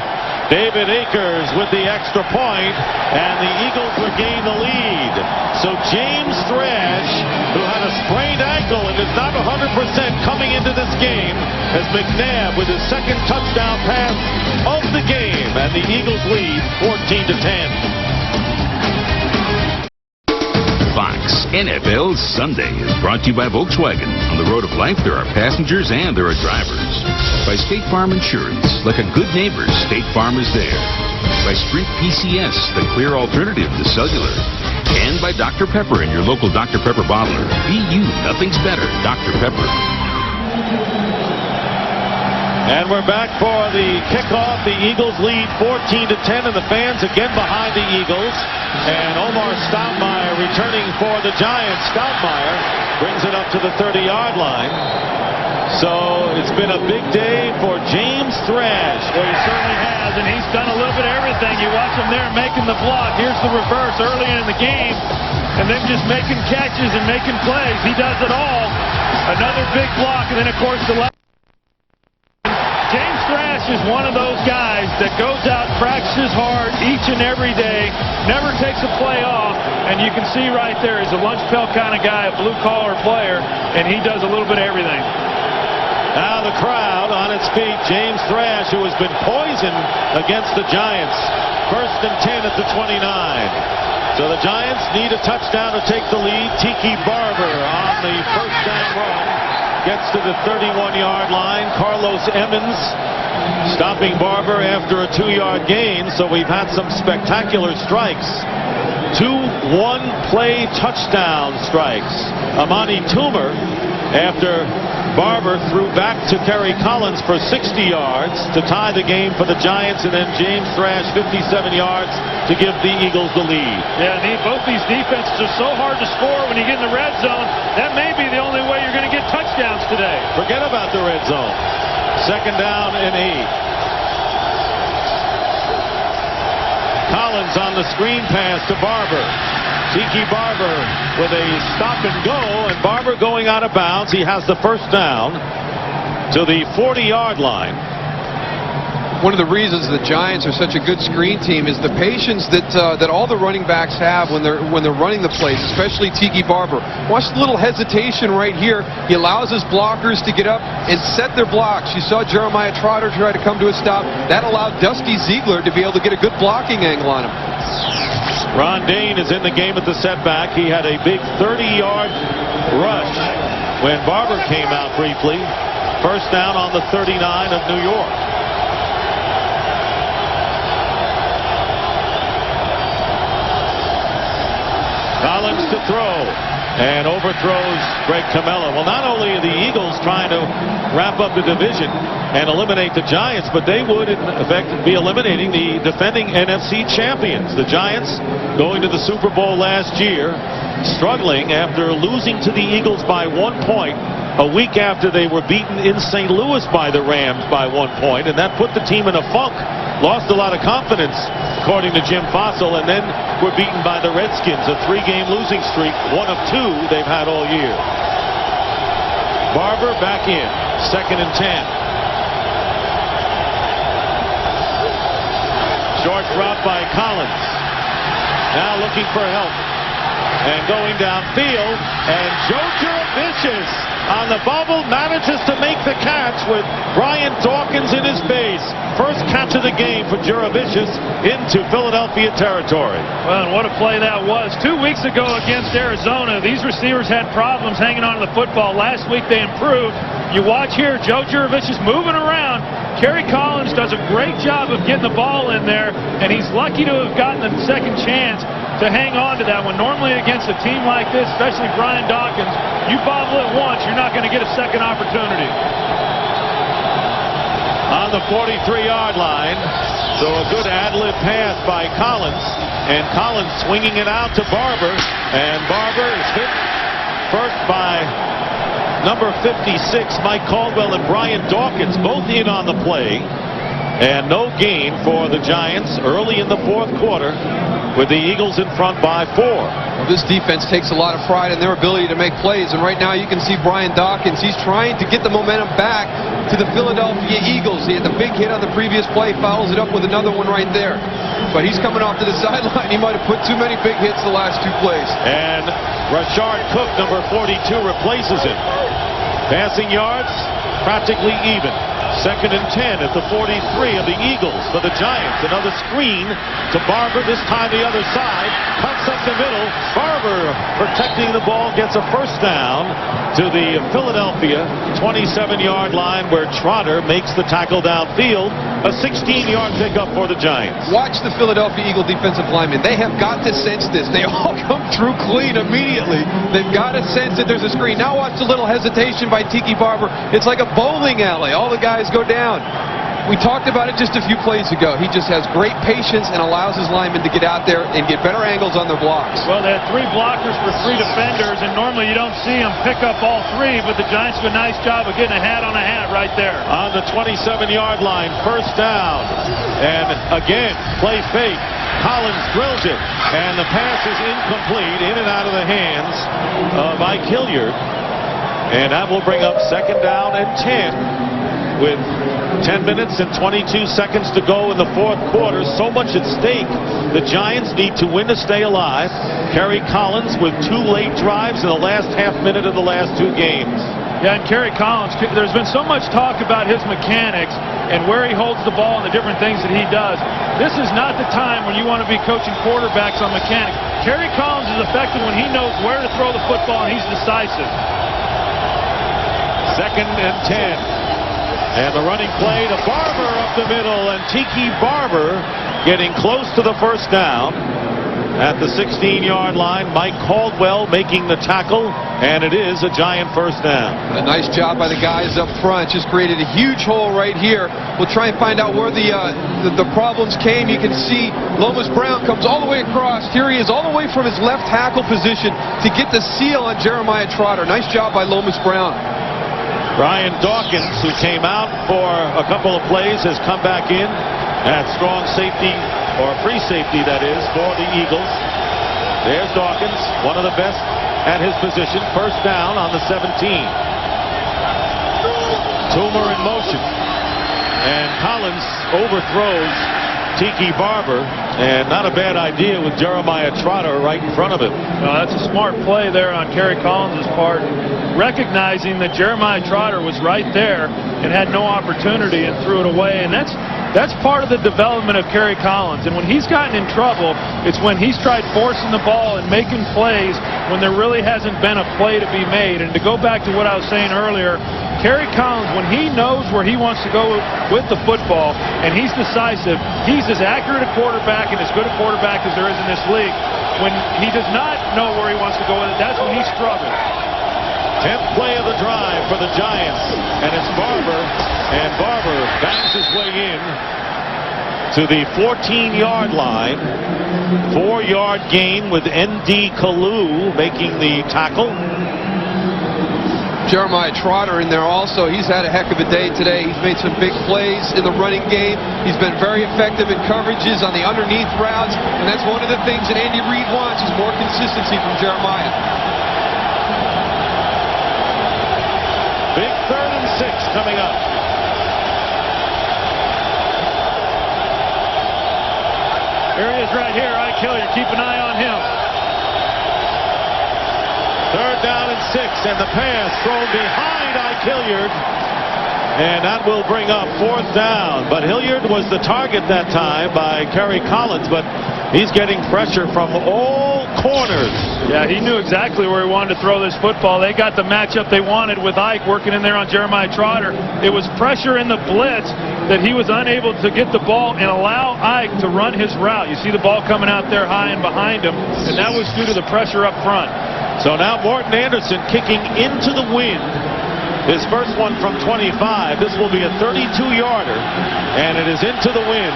David Akers with the extra point, and the Eagles regain the lead. So James Thrash, who had a sprained ankle and is not 100% coming into this game, has McNabb with his 2nd touchdown pass of the game, and the Eagles lead 14-10. Fox NFL Sunday is brought to you by Volkswagen. On the road of life, there are passengers and there are drivers. By State Farm Insurance. Like a good neighbor, State Farm is there. By Sprint PCS, the clear alternative to cellular. And by Dr. Pepper and your local Dr. Pepper bottler. Be you, nothing's better. Dr. Pepper. And we're back for the kickoff. The Eagles lead 14-10, and the fans again behind the Eagles. And Omar Stoudemire returning for the Giants. Stoudemire brings it up to the 30-yard line. So it's been a big day for James Thrash. Well, he certainly has, and he's done a little bit of everything. You watch him there making the block. Here's the reverse early in the game, and then just making catches and making plays. He does it all. big block, and then, of course, the left. James Thrash is one of those guys that goes out, practices hard each and every day, never takes a play off, and you can see right there, he's a lunch pail kind of guy, a blue-collar player, and he does a little bit of everything. Now the crowd on its feet. James Thrash, who has been poisoned against the Giants. 1st and 10 at the 29. So the Giants need a touchdown to take the lead. Tiki Barber on the first down run gets to the 31-yard line. Carlos Emmons stopping Barber after a 2-yard gain. So we've had some spectacular strikes. 2 one-play touchdown strikes. Amani Toomer, after Barber threw back to Kerry Collins for 60 yards to tie the game for the Giants, and then James Thrash 57 yards to give the Eagles the lead. Yeah, both these defenses are so hard to score when you get in the red zone. That may be the only way you're going to get touchdowns today. Forget about the red zone. 2nd down and 8. Collins on the screen pass to Barber. Tiki Barber with a stop and go, and Barber going out of bounds. He has the first down to the 40-yard line. One of the reasons the Giants are such a good screen team is the patience that all the running backs have when they're running the plays, especially Tiki Barber. Watch the little hesitation right here. He allows his blockers to get up and set their blocks. You saw Jeremiah Trotter try to come to a stop. That allowed Dusty Ziegler to be able to get a good blocking angle on him. Ron Dayne is in the game at the setback. He had a big 30-yard rush when Barber came out briefly. First down on the 39 of New York. Collins to throw, and overthrows Greg Camella. Well, not only are the Eagles trying to wrap up the division and eliminate the Giants, but they would, in effect, be eliminating the defending NFC champions. The Giants, going to the Super Bowl last year, struggling after losing to the Eagles by 1 point a week after they were beaten in St. Louis by the Rams by 1 point, and that put the team in a funk. Lost a lot of confidence, according to Jim Fossil, and then were beaten by the Redskins, a 3-game losing streak, 1 of 2 they've had all year. Barber back in, 2nd and 10. Short drop by Collins. Now looking for help. And going downfield, and Joe Jurevicius on the bubble manages to make the catch with Brian Dawkins in his base. First catch of the game for Jurevicius into Philadelphia territory. Well, and what a play that was. 2 weeks ago against Arizona, these receivers had problems hanging on to the football. Last week they improved. You watch here, Joe Jurevicius moving around. Kerry Collins does a great job of getting the ball in there, and he's lucky to have gotten a second chance to hang on to that one. Normally against a team like this, especially Brian Dawkins, you bobble it once, you're not going to get a second opportunity. On the 43-yard line, so a good ad-lib pass by Collins, and Collins swinging it out to Barber, and Barber is hit first by number 56, Mike Caldwell, and Brian Dawkins, both in on the play. And no gain for the Giants early in the 4th quarter, with the Eagles in front by 4. Well, this defense takes a lot of pride in their ability to make plays, and right now you can see Brian Dawkins. He's trying to get the momentum back to the Philadelphia Eagles. He had the big hit on the previous play, follows it up with another one right there. But he's coming off to the sideline. He might have put too many big hits the last 2 plays. And Rashard Cook, number 42, replaces him. Passing yards, practically even. 2nd and 10 at the 43 of the Eagles for the Giants. Another screen to Barber, this time the other side. Cuts up the middle. Barber protecting the ball, gets a first down to the Philadelphia 27-yard line, where Trotter makes the tackle downfield. A 16-yard pickup for the Giants. Watch the Philadelphia Eagle defensive linemen. They have got to sense this. They all come through clean immediately. They've got to sense that there's a screen. Now watch the little hesitation by Tiki Barber. It's like a bowling alley. All the guys go down. We talked about it just a few plays ago. He just has great patience and allows his linemen to get out there and get better angles on their blocks. Well, they had 3 blockers for 3 defenders, and normally you don't see them pick up all 3, but the Giants do a nice job of getting a hat on a hat right there. On the 27-yard line, first down. And again, play fake. Collins drills it, and the pass is incomplete, in and out of the hands of Ike Hilliard. And that will bring up 2nd down and 10 with 10 minutes and 22 seconds to go in the 4th quarter. So much at stake. The Giants need to win to stay alive. Kerry Collins with 2 late drives in the last half minute of the last 2 games. Yeah, and Kerry Collins, there's been so much talk about his mechanics and where he holds the ball and the different things that he does. This is not the time when you want to be coaching quarterbacks on mechanics. Kerry Collins is effective when he knows where to throw the football and he's decisive. 2nd and 10. And the running play to Barber up the middle, and Tiki Barber getting close to the 1st down at the 16-yard line. Mike Caldwell making the tackle, and it is a Giant 1st down. A nice job by the guys up front. Just created a huge hole right here. We'll try and find out where the problems came. You can see Lomas Brown comes all the way across. Here he is all the way from his left tackle position to get the seal on Jeremiah Trotter. Nice job by Lomas Brown. Brian Dawkins, who came out for a couple of plays, has come back in at strong safety, or free safety that is, for the Eagles. There's Dawkins, one of the best at his position. 1st down on the 17. Toomer in motion. And Collins overthrows Tiki Barber, and not a bad idea with Jeremiah Trotter right in front of him. No, that's a smart play there on Kerry Collins' part, recognizing that Jeremiah Trotter was right there and had no opportunity and threw it away. And that's part of the development of Kerry Collins. And when he's gotten in trouble, it's when he's tried forcing the ball and making plays when there really hasn't been a play to be made. And to go back to what I was saying earlier, Kerry Collins, when he knows where he wants to go with the football and he's decisive, he's as accurate a quarterback and as good a quarterback as there is in this league. When he does not know where he wants to go with it, that's when he struggles. 10th play of the drive for the Giants, and it's Barber, and Barber bangs his way in to the 14-yard line. 4-yard gain with N.D. Kalu making the tackle. Jeremiah Trotter in there also. He's had a heck of a day today. He's made some big plays in the running game. He's been very effective in coverages on the underneath routes, and that's one of the things that Andy Reid wants is more consistency from Jeremiah. Big 3rd and 6 coming up. Here he is right here. Ike Hilliard. Keep an eye on him. 3rd down and 6, and the pass thrown behind Ike Hilliard, and that will bring up 4th down. But Hilliard was the target that time by Kerry Collins, but he's getting pressure from all corners. Yeah, he knew exactly where he wanted to throw this football. They got the matchup they wanted with Ike working in there on Jeremiah Trotter. It was pressure in the blitz that he was unable to get the ball and allow Ike to run his route. You see the ball coming out there high and behind him, and that was due to the pressure up front. So now Morton Anderson kicking into the wind. His first one from 25. This will be a 32-yarder, and it is into the wind.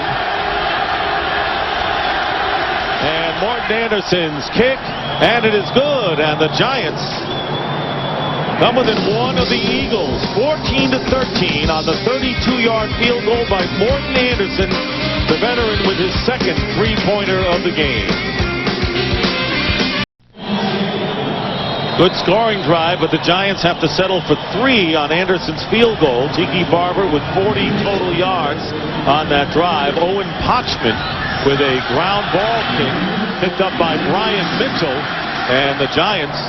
And Morton Anderson's kick, and it is good. And the Giants come within one of the Eagles, 14-13 on the 32-yard field goal by Morton Anderson, the veteran with his 2nd three-pointer of the game. Good scoring drive, but the Giants have to settle for 3 on Anderson's field goal. Tiki Barber with 40 total yards on that drive. Owen Potchman with a ground ball kick picked up by Brian Mitchell. And the Giants,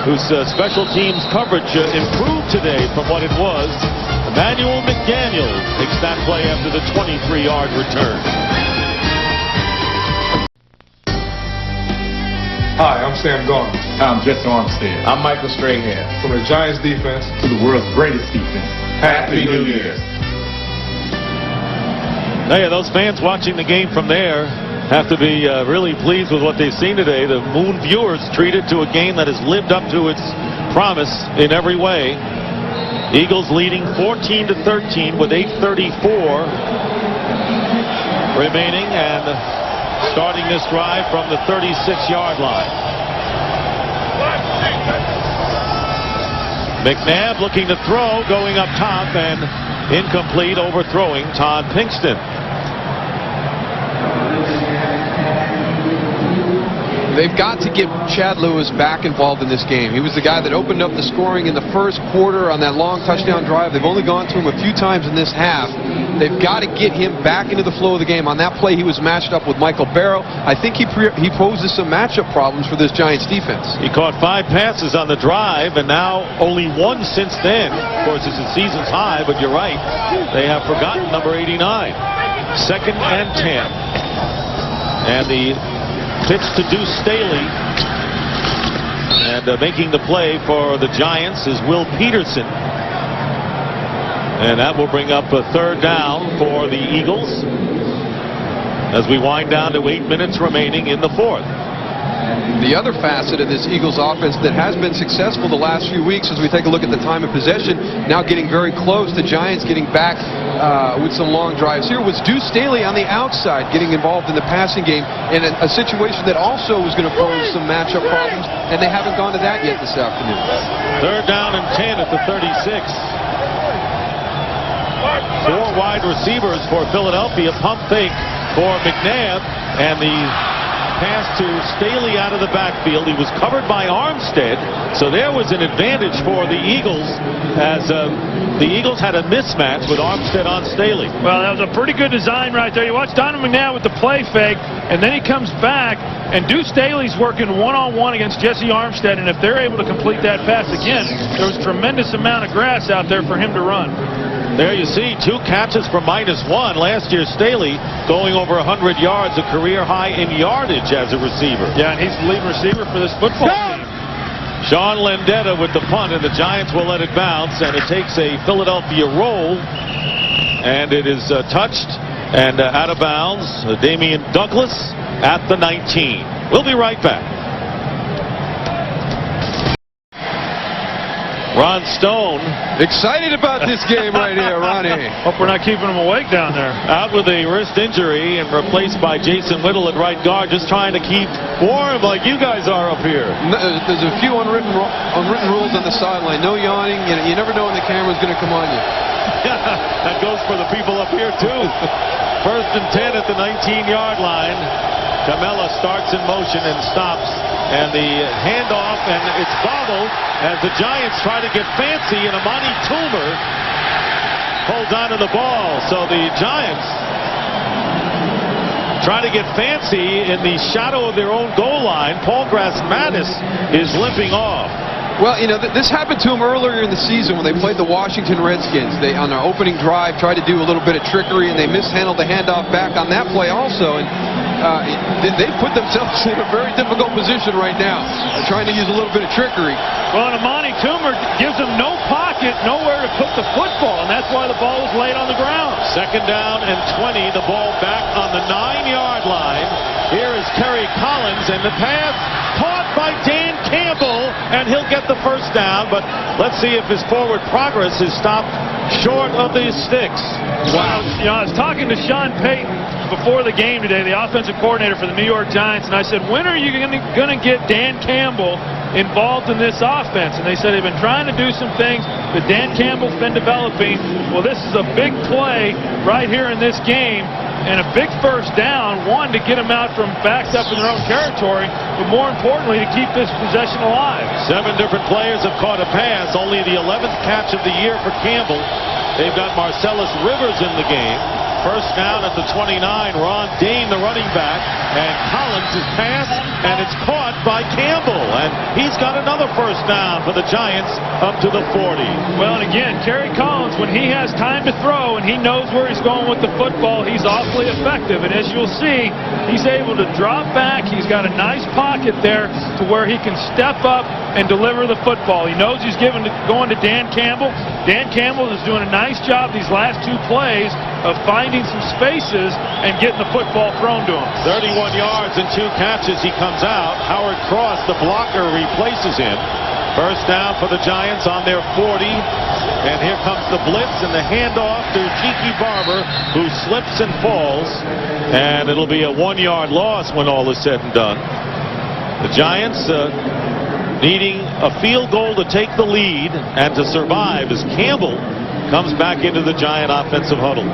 whose special teams coverage improved today from what it was. Emmanuel McDaniel takes that play after the 23-yard return. Hi, I'm Sam Garner. I'm Jesse Armstead. I'm Michael Strahan. From the Giants defense to the world's greatest defense. Happy New Year. Hey, those fans watching the game from there have to be really pleased with what they've seen today. The Moon viewers treated to a game that has lived up to its promise in every way. Eagles leading 14-13 with 8:34 remaining, and starting this drive from the 36-yard line. McNabb looking to throw, going up top, and incomplete, overthrowing Todd Pinkston. They've got to get Chad Lewis back involved in this game. He was the guy that opened up the scoring in the first quarter on that long touchdown drive. They've only gone to him a few times in this half. They've got to get him back into the flow of the game. On that play, he was matched up with Michael Barrow. I think he poses some matchup problems for this Giants defense. He caught 5 passes on the drive, and now only 1 since then. Of course, it's a season's high, but you're right. They have forgotten number 89. 2nd and 10. And the pitch to Deuce Staley. And making the play for the Giants is Will Peterson. And that will bring up a 3rd down for the Eagles as we wind down to 8 minutes remaining in the 4th. The other facet of this Eagles offense that has been successful the last few weeks, as we take a look at the time of possession, now getting very close, the Giants getting back with some long drives here, was Deuce Staley on the outside getting involved in the passing game in a situation that also was going to pose some matchup problems, and they haven't gone to that yet this afternoon. 3rd down and 10 at the 36. 4 wide receivers for Philadelphia. Pump fake for McNabb, and the pass to Staley out of the backfield. He was covered by Armstead, so there was an advantage for the Eagles as the Eagles had a mismatch with Armstead on Staley. Well, that was a pretty good design right there. You watch Donovan McNabb with the play fake, and then he comes back, and Deuce Staley's working one-on-one against Jesse Armstead, and if they're able to complete that pass again, there was a tremendous amount of grass out there for him to run. There you see 2 catches for -1. Last year, Staley going over 100 yards, a career high in yardage as a receiver. Yeah, and he's the lead receiver for this football team. Sean Landeta with the punt, and the Giants will let it bounce, and it takes a Philadelphia roll, and it is touched and out of bounds. Damian Douglas at the 19. We'll be right back. Ron Stone. Excited about this game right here, Ronnie. Hope we're not keeping him awake down there. Out with a wrist injury and replaced by Jason Whittle at right guard, just trying to keep warm like you guys are up here. There's a few unwritten rules on the sideline. No yawning. You never know when the camera's going to come on you. That goes for the people up here, too. 1st and 10 at the 19-yard line. Camella starts in motion and stops. And the handoff, and it's bobbled as the Giants try to get fancy, and Amani Toomer holds on to the ball. So the Giants try to get fancy in the shadow of their own goal line. Paul Grass-Mattis is limping off. Well, you know, this happened to them earlier in the season when they played the Washington Redskins. They, on their opening drive, tried to do a little bit of trickery, and they mishandled the handoff back on that play also. And they've put themselves in a very difficult position right now. They're trying to use a little bit of trickery. Well, and Amani Toomer gives them no pocket, nowhere to put the football, and that's why the ball was laid on the ground. 2nd down and 20. The ball back on the 9-yard line. Here is Kerry Collins, and the pass caught by Dan Campbell, and he'll get the 1st down, but let's see if his forward progress is stopped short of the sticks. Wow. You know, I was talking to Sean Payton before the game today, the offensive coordinator for the New York Giants, and I said, when are you going to get Dan Campbell involved in this offense? And they said they've been trying to do some things that Dan Campbell's been developing. Well, this is a big play right here in this game, and a big 1st down, one, to get them out from backed up in their own territory, but more importantly, to keep this possession alive. 7 different players have caught a pass, only the 11th catch of the year for Campbell. They've got Marcellus Rivers in the game. 1st down at the 29. Ron Dane, the running back, and Collins is passed, and it's caught by Campbell, and he's got another 1st down for the Giants up to the 40. Well, and again, Kerry Collins, when he has time to throw and he knows where he's going with the football, he's awfully effective, and as you'll see, he's able to drop back. He's got a nice pocket there to where he can step up and deliver the football. He knows he's going to Dan Campbell. Dan Campbell is doing a nice job these last 2 plays of finding some spaces and getting the football thrown to him. 31 yards and 2 catches. He comes out. Howard Cross, the blocker, replaces him. 1st down for the Giants on their 40. And here comes the blitz and the handoff to Tiki Barber, who slips and falls. And it'll be a 1-yard loss when all is said and done. The Giants needing a field goal to take the lead and to survive as Campbell comes back into the Giant offensive huddle.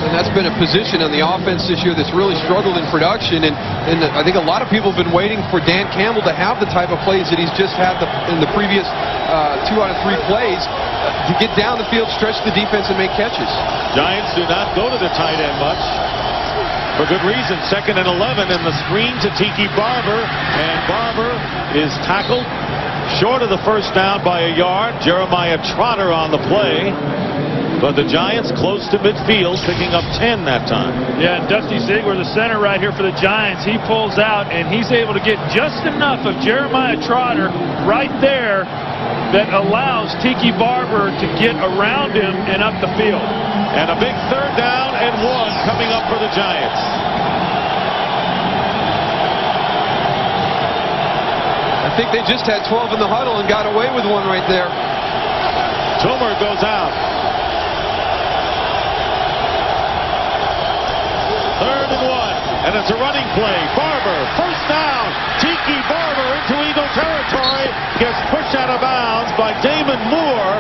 And that's been a position on the offense this year that's really struggled in production. And I think a lot of people have been waiting for Dan Campbell to have the type of plays that he's just had in the previous 2 out of 3 plays to get down the field, stretch the defense, and make catches. Giants do not go to the tight end much. For good reason. 2nd and 11, and the screen to Tiki Barber. And Barber is tackled short of the first down by a yard. Jeremiah Trotter on the play. But the Giants close to midfield, picking up 10 that time. Yeah, and Dusty Ziegler, the center right here for the Giants, he pulls out, and he's able to get just enough of Jeremiah Trotter right there that allows Tiki Barber to get around him and up the field. And a big 3rd down and 1 coming up for the Giants. I think they just had 12 in the huddle and got away with one right there. Toomer goes out. 3rd and 1, and it's a running play. Barber, first down. Tiki Barber into Eagle territory, gets pushed out of bounds by Damon Moore,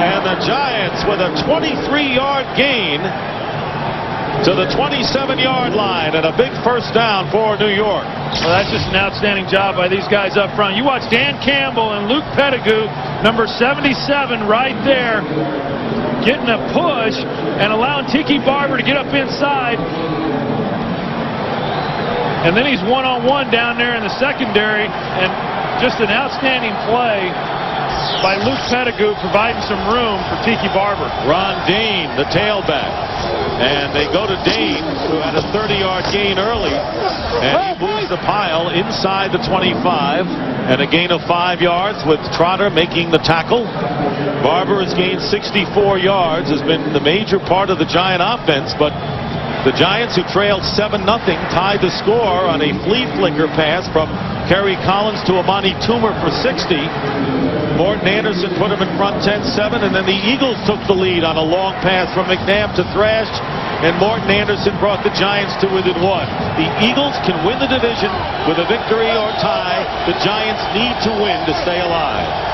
and the Giants with a 23-yard gain to the 27-yard line, and a big first down for New York. Well, that's just an outstanding job by these guys up front. You watch Dan Campbell and Luke Pettigrew, number 77 right there, getting a push and allowing Tiki Barber to get up inside. And then he's one-on-one down there in the secondary, and just an outstanding play by Luke Pettigrew, providing some room for Tiki Barber. Ron Dane, the tailback. And they go to Dane, who had a 30-yard gain early, and he moves the pile inside the 25, and a gain of 5 yards with Trotter making the tackle. Barber has gained 64 yards, has been the major part of the Giant offense, but the Giants, who trailed 7-0, tied the score on a flea flicker pass from Kerry Collins to Amani Toomer for 60. Morton Anderson put him in front 10-7, and then the Eagles took the lead on a long pass from McNabb to Thrash, and Morton Anderson brought the Giants to within 1. The Eagles can win the division with a victory or tie. The Giants need to win to stay alive.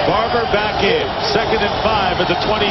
Barber back in. 2nd and 5 at the 23.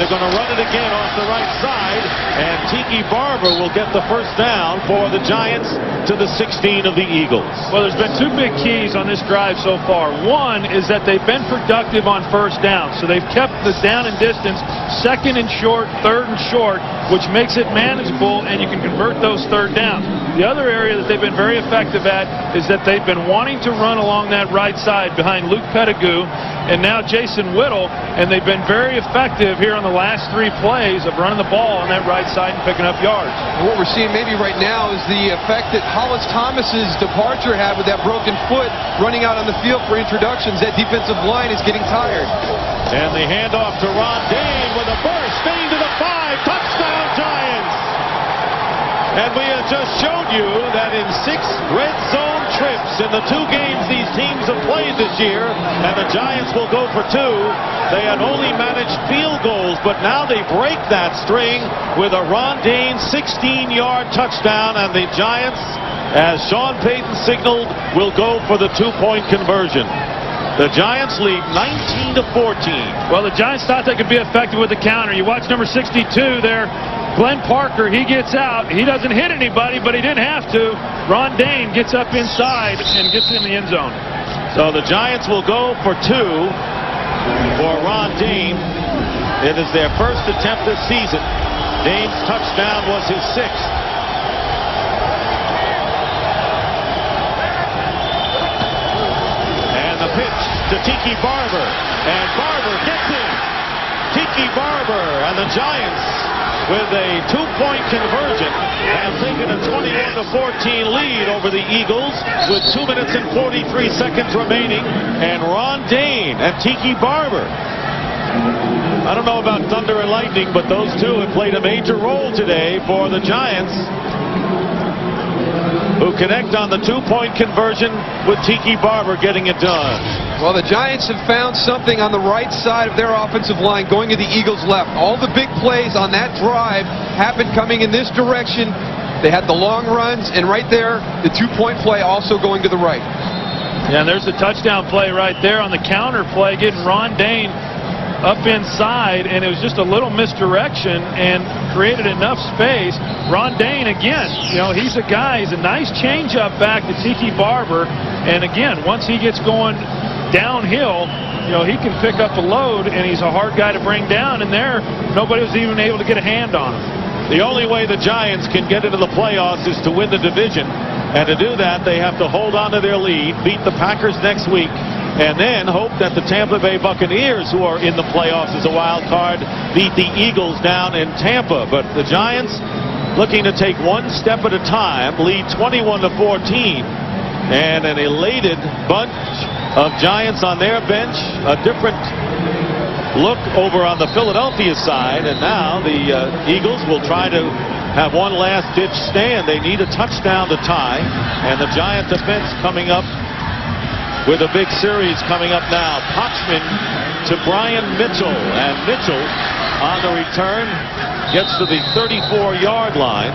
They're going to run it again off the right side, and Tiki Barber will get the first down for the Giants to the 16 of the Eagles. Well, there's been 2 big keys on this drive so far. One is that they've been productive on first down, so they've kept the down and distance 2nd and short, 3rd and short, which makes it manageable, and you can convert those 3rd downs. The other area that they've been very effective at is that they've been wanting to run along that right side behind Luke Pettigrew and now Jason Whittle, and they've been very effective here on the last 3 plays of running the ball on that right side and picking up yards. And what we're seeing maybe right now is the effect that Hollis Thomas's departure had with that broken foot running out on the field for introductions. That defensive line is getting tired. And the handoff to Ron Dane with a burst. Dane to the 5. Touchdown, Giants! And we have just showed you that in 6 red zone trips in the 2 games these teams have played this year, and the Giants will go for 2. They had only managed field goals, but now they break that string with a Ron Dane 16-yard touchdown, and the Giants, as Sean Payton signaled, will go for the 2-point conversion. The Giants lead 19-14. Well, the Giants thought they could be effective with the counter. You watch number 62 there. Glenn Parker, he gets out. He doesn't hit anybody, but he didn't have to. Ron Dane gets up inside and gets in the end zone. So the Giants will go for 2 for Ron Dane. It is their first attempt this season. Dane's touchdown was his 6th. And the pitch to Tiki Barber. And Barber gets in. Tiki Barber and the Giants, with a 2-point conversion, have taken a 21-14 lead over the Eagles with 2 minutes and 43 seconds remaining. And Ron Dane and Tiki Barber, I don't know about thunder and lightning, but those 2 have played a major role today for the Giants, who connect on the 2-point conversion with Tiki Barber getting it done. Well, the Giants have found something on the right side of their offensive line going to the Eagles' left. All the big plays on that drive happened coming in this direction. They had the long runs, and right there, the 2-point play also going to the right. Yeah, and there's the touchdown play right there on the counter play, getting Ron Dane up inside, and it was just a little misdirection and created enough space. Ron Dayne, again, he's a guy, he's a nice changeup back to Tiki Barber, and again, once he gets going downhill, he can pick up a load, and he's a hard guy to bring down, and there, nobody was even able to get a hand on him. The only way the Giants can get into the playoffs is to win the division, and to do that, they have to hold on to their lead, beat the Packers next week, and then hope that the Tampa Bay Buccaneers, who are in the playoffs as a wild card, beat the Eagles down in Tampa. But the Giants, looking to take one step at a time, lead 21-14, and an elated bunch of Giants on their bench, a different look over on the Philadelphia side, and now the Eagles will try to have one last-ditch stand. They need a touchdown to tie, and the Giant defense coming up with a big series coming up now. Potchman to Brian Mitchell, and Mitchell on the return gets to the 34-yard line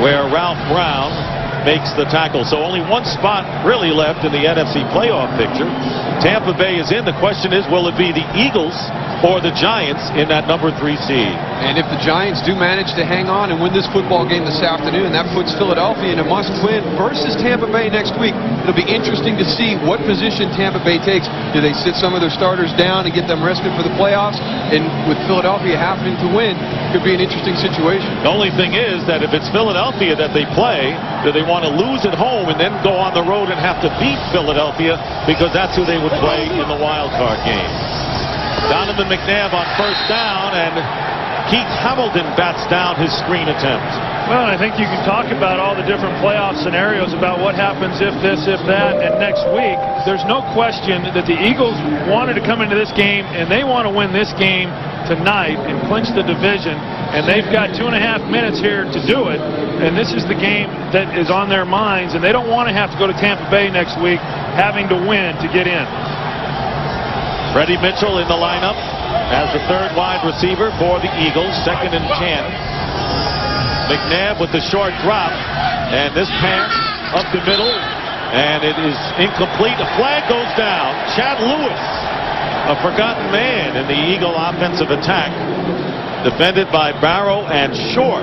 where Ralph Brown makes the tackle. So only one spot really left in the NFC playoff picture. Tampa Bay is in. The question is, will it be the Eagles or the Giants in that number 3 seed? And if the Giants do manage to hang on and win this football game this afternoon, that puts Philadelphia in a must-win versus Tampa Bay next week. It'll be interesting to see what position Tampa Bay takes. Do they sit some of their starters down and get them rested for the playoffs? And with Philadelphia happening to win, it could be an interesting situation. The only thing is that if it's Philadelphia that they play, do they want to lose at home and then go on the road and have to beat Philadelphia, because that's who they would play in the wild card game. Donovan McNabb on first down, and Keith Hamilton bats down his screen attempt. Well, I think you can talk about all the different playoff scenarios about what happens if this, if that, and next week. There's no question that the Eagles wanted to come into this game, and they want to win this game tonight and clinch the division, and they've got 2.5 minutes here to do it, and this is the game that is on their minds, and they don't want to have to go to Tampa Bay next week having to win to get in. Freddie Mitchell in the lineup as the third wide receiver for the Eagles, 2nd and 10. McNabb with the short drop, and this pass up the middle, and it is incomplete. A flag goes down. Chad Lewis, a forgotten man in the Eagle offensive attack, defended by Barrow and Short.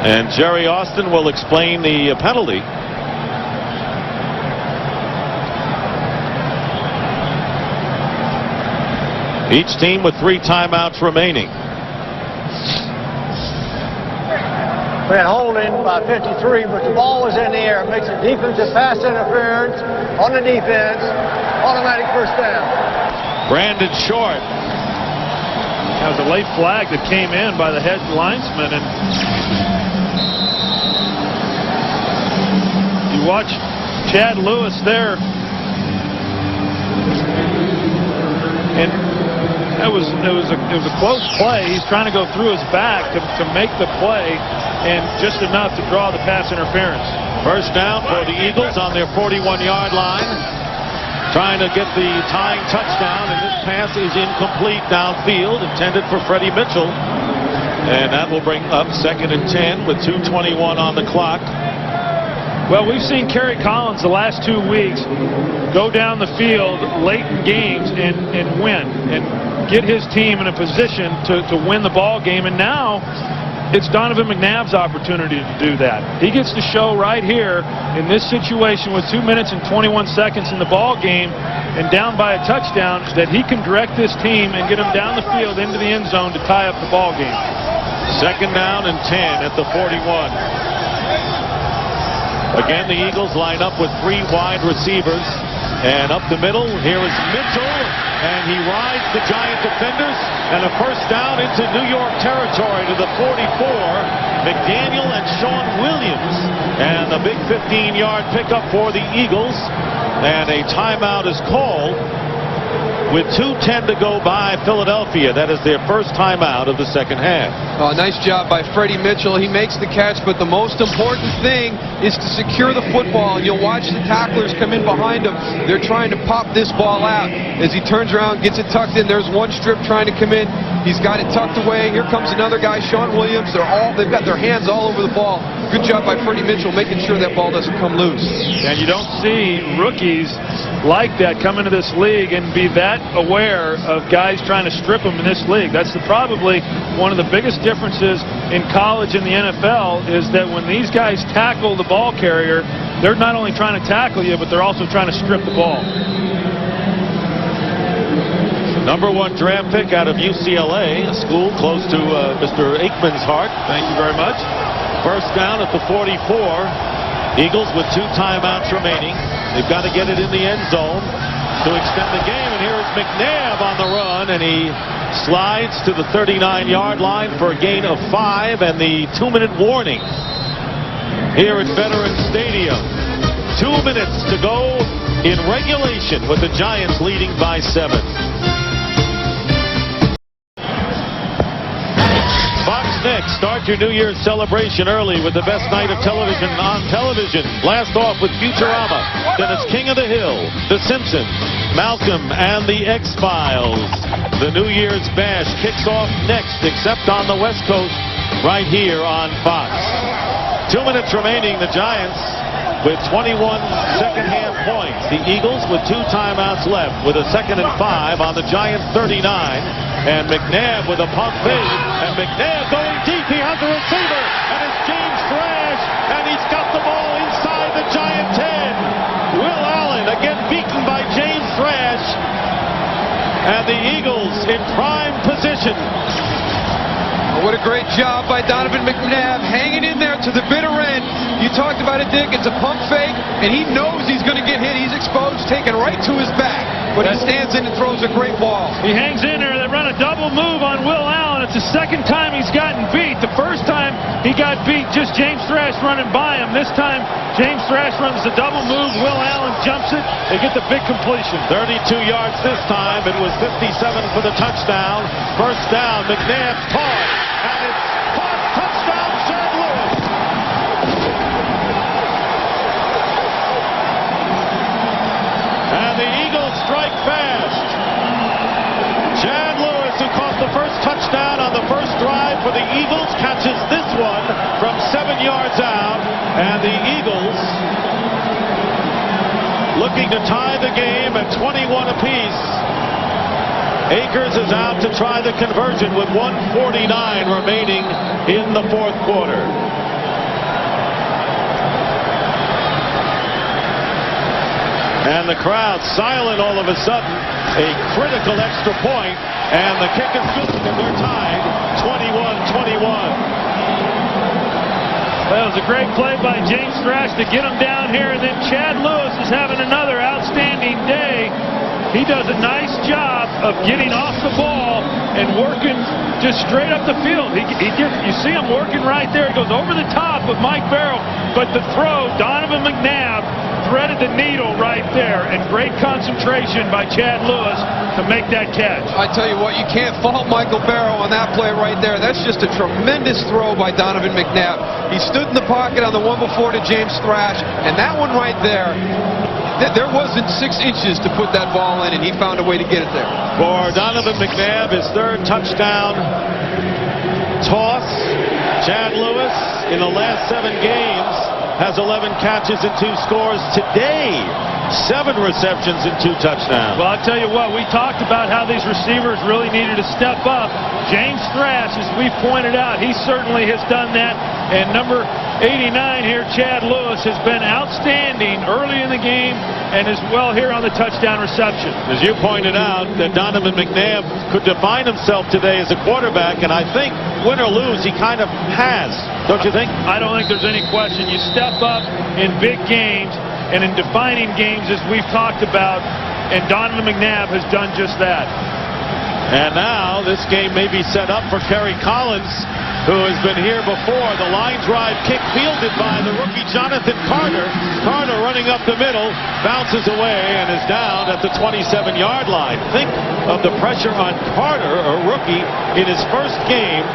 And Jerry Austin will explain the penalty. Each team with 3 timeouts remaining. We had holding by 53, but the ball was in the air. It makes a defensive pass interference on the defense. Automatic first down. Brandon Short. That was a late flag that came in by the head linesman, and you watch Chad Lewis there, and it was a close play. He's trying to go through his back to make the play, and just enough to draw the pass interference. First down for the Eagles on their 41-yard line, trying to get the tying touchdown, and this pass is incomplete downfield, intended for Freddie Mitchell, and that will bring up 2nd and 10 with 2:21 on the clock. Well, we've seen Kerry Collins the last 2 weeks go down the field late in games and win and get his team in a position to win the ball game, and now it's Donovan McNabb's opportunity to do that. He gets to show right here in this situation with 2 minutes and 21 seconds in the ball game and down by a touchdown that he can direct this team and get them down the field into the end zone to tie up the ball game. 2nd down and 10 at the 41. Again, the Eagles line up with 3 wide receivers, and up the middle, here is Mitchell, and he rides the Giant defenders, and a first down into New York territory to the 44. McDaniel and Sean Williams, and the big 15-yard pickup for the Eagles, and a timeout is called with 2:10 to go by Philadelphia. That is their first timeout of the second half. Oh, nice job by Freddie Mitchell. He makes the catch, but the most important thing is to secure the football. And you'll watch the tacklers come in behind him. They're trying to pop this ball out. As he turns around, gets it tucked in, there's one strip trying to come in. He's got it tucked away. Here comes another guy, Sean Williams. They've got their hands all over the ball. Good job by Freddie Mitchell making sure that ball doesn't come loose. And you don't see rookies like that come into this league and be that aware of guys trying to strip them in this league. That's probably one of the biggest differences in college and the NFL is that when these guys tackle the ball carrier, they're not only trying to tackle you, but they're also trying to strip the ball. Number 1 draft pick out of UCLA, a school close to Mr. Aikman's heart. Thank you very much. First down at the 44. Eagles with 2 timeouts remaining. They've got to get it in the end zone to extend the game. And here is McNabb on the run, and he slides to the 39-yard line for a gain of 5 and the 2-minute warning here at Veterans Stadium. 2 minutes to go in regulation with the Giants leading by 7. Fox next. Start your New Year's celebration early with the best night of television on television. Blast off with Futurama, then it's King of the Hill, The Simpsons, Malcolm, and The X-Files. The New Year's Bash kicks off next, except on the West Coast, right here on Fox. 2 minutes remaining. The Giants with 21 second-half points. The Eagles with 2 timeouts left with a 2nd and 5 on the Giants' 39. And McNabb with a pump fake. And McNabb going deep. He has a receiver. And it's James Thrash. And he's got the ball inside the Giant 10. Will Allen again beaten by James Thrash. And the Eagles in prime position. What a great job by Donovan McNabb, hanging in there to the bitter end. You talked about it, Dick. It's a pump fake, and he knows he's going to get hit. He's exposed, taken right to his back. But he stands in and throws a great ball. He hangs in there. They run a double move on Will Allen. It's the second time he's gotten beat. The first time he got beat, just James Thrash running by him. This time, James Thrash runs the double move. Will Allen jumps it. They get the big completion. 32 yards this time. It was 57 for the touchdown. First down, McNabb caught. And it's caught. Touchdown, Chad Lewis. And the Eagles strike fast. Chad Lewis, who caught the first touchdown on the first drive for the Eagles, catches this one from 7 yards out. And the Eagles looking to tie the game at 21 apiece. Akers is out to try the conversion with 1:49 remaining in the fourth quarter. And the crowd silent all of a sudden. A critical extra point, and the kick is good, and they're tied 21-21. Well, it was a great play by James Thrash to get him down here, and then Chad Lewis is having another outstanding day. He does a nice job of getting off the ball and working just straight up the field. You see him working right there. He goes over the top of Mike Farrell, but the throw, Donovan McNabb threaded the needle right there, and great concentration by Chad Lewis to make that catch. I tell you what, you can't fault Michael Barrow on that play right there. That's just a tremendous throw by Donovan McNabb. He stood in the pocket on the one before to James Thrash, and that one right there, there wasn't 6 inches to put that ball in, and he found a way to get it there. For Donovan McNabb, his 3rd touchdown toss. Chad Lewis, in the last 7 games, has 11 catches and 2 scores. Today, 7 receptions and 2 touchdowns. Well, I'll tell you what, we talked about how these receivers really needed to step up. James Thrash, as we pointed out, he certainly has done that. And number 89 here, Chad Lewis, has been outstanding early in the game and as well here on the touchdown reception. As you pointed out, that Donovan McNabb could define himself today as a quarterback, and I think, win or lose, he kind of has. Don't you think? I don't think there's any question. You step up in big games and in defining games, as we've talked about, and Donovan McNabb has done just that. And now this game may be set up for Kerry Collins, who has been here before. The line drive kick fielded by the rookie Jonathan Carter. Carter running up the middle, bounces away, and is down at the 27-yard line. Think of the pressure on Carter, a rookie, in his first game,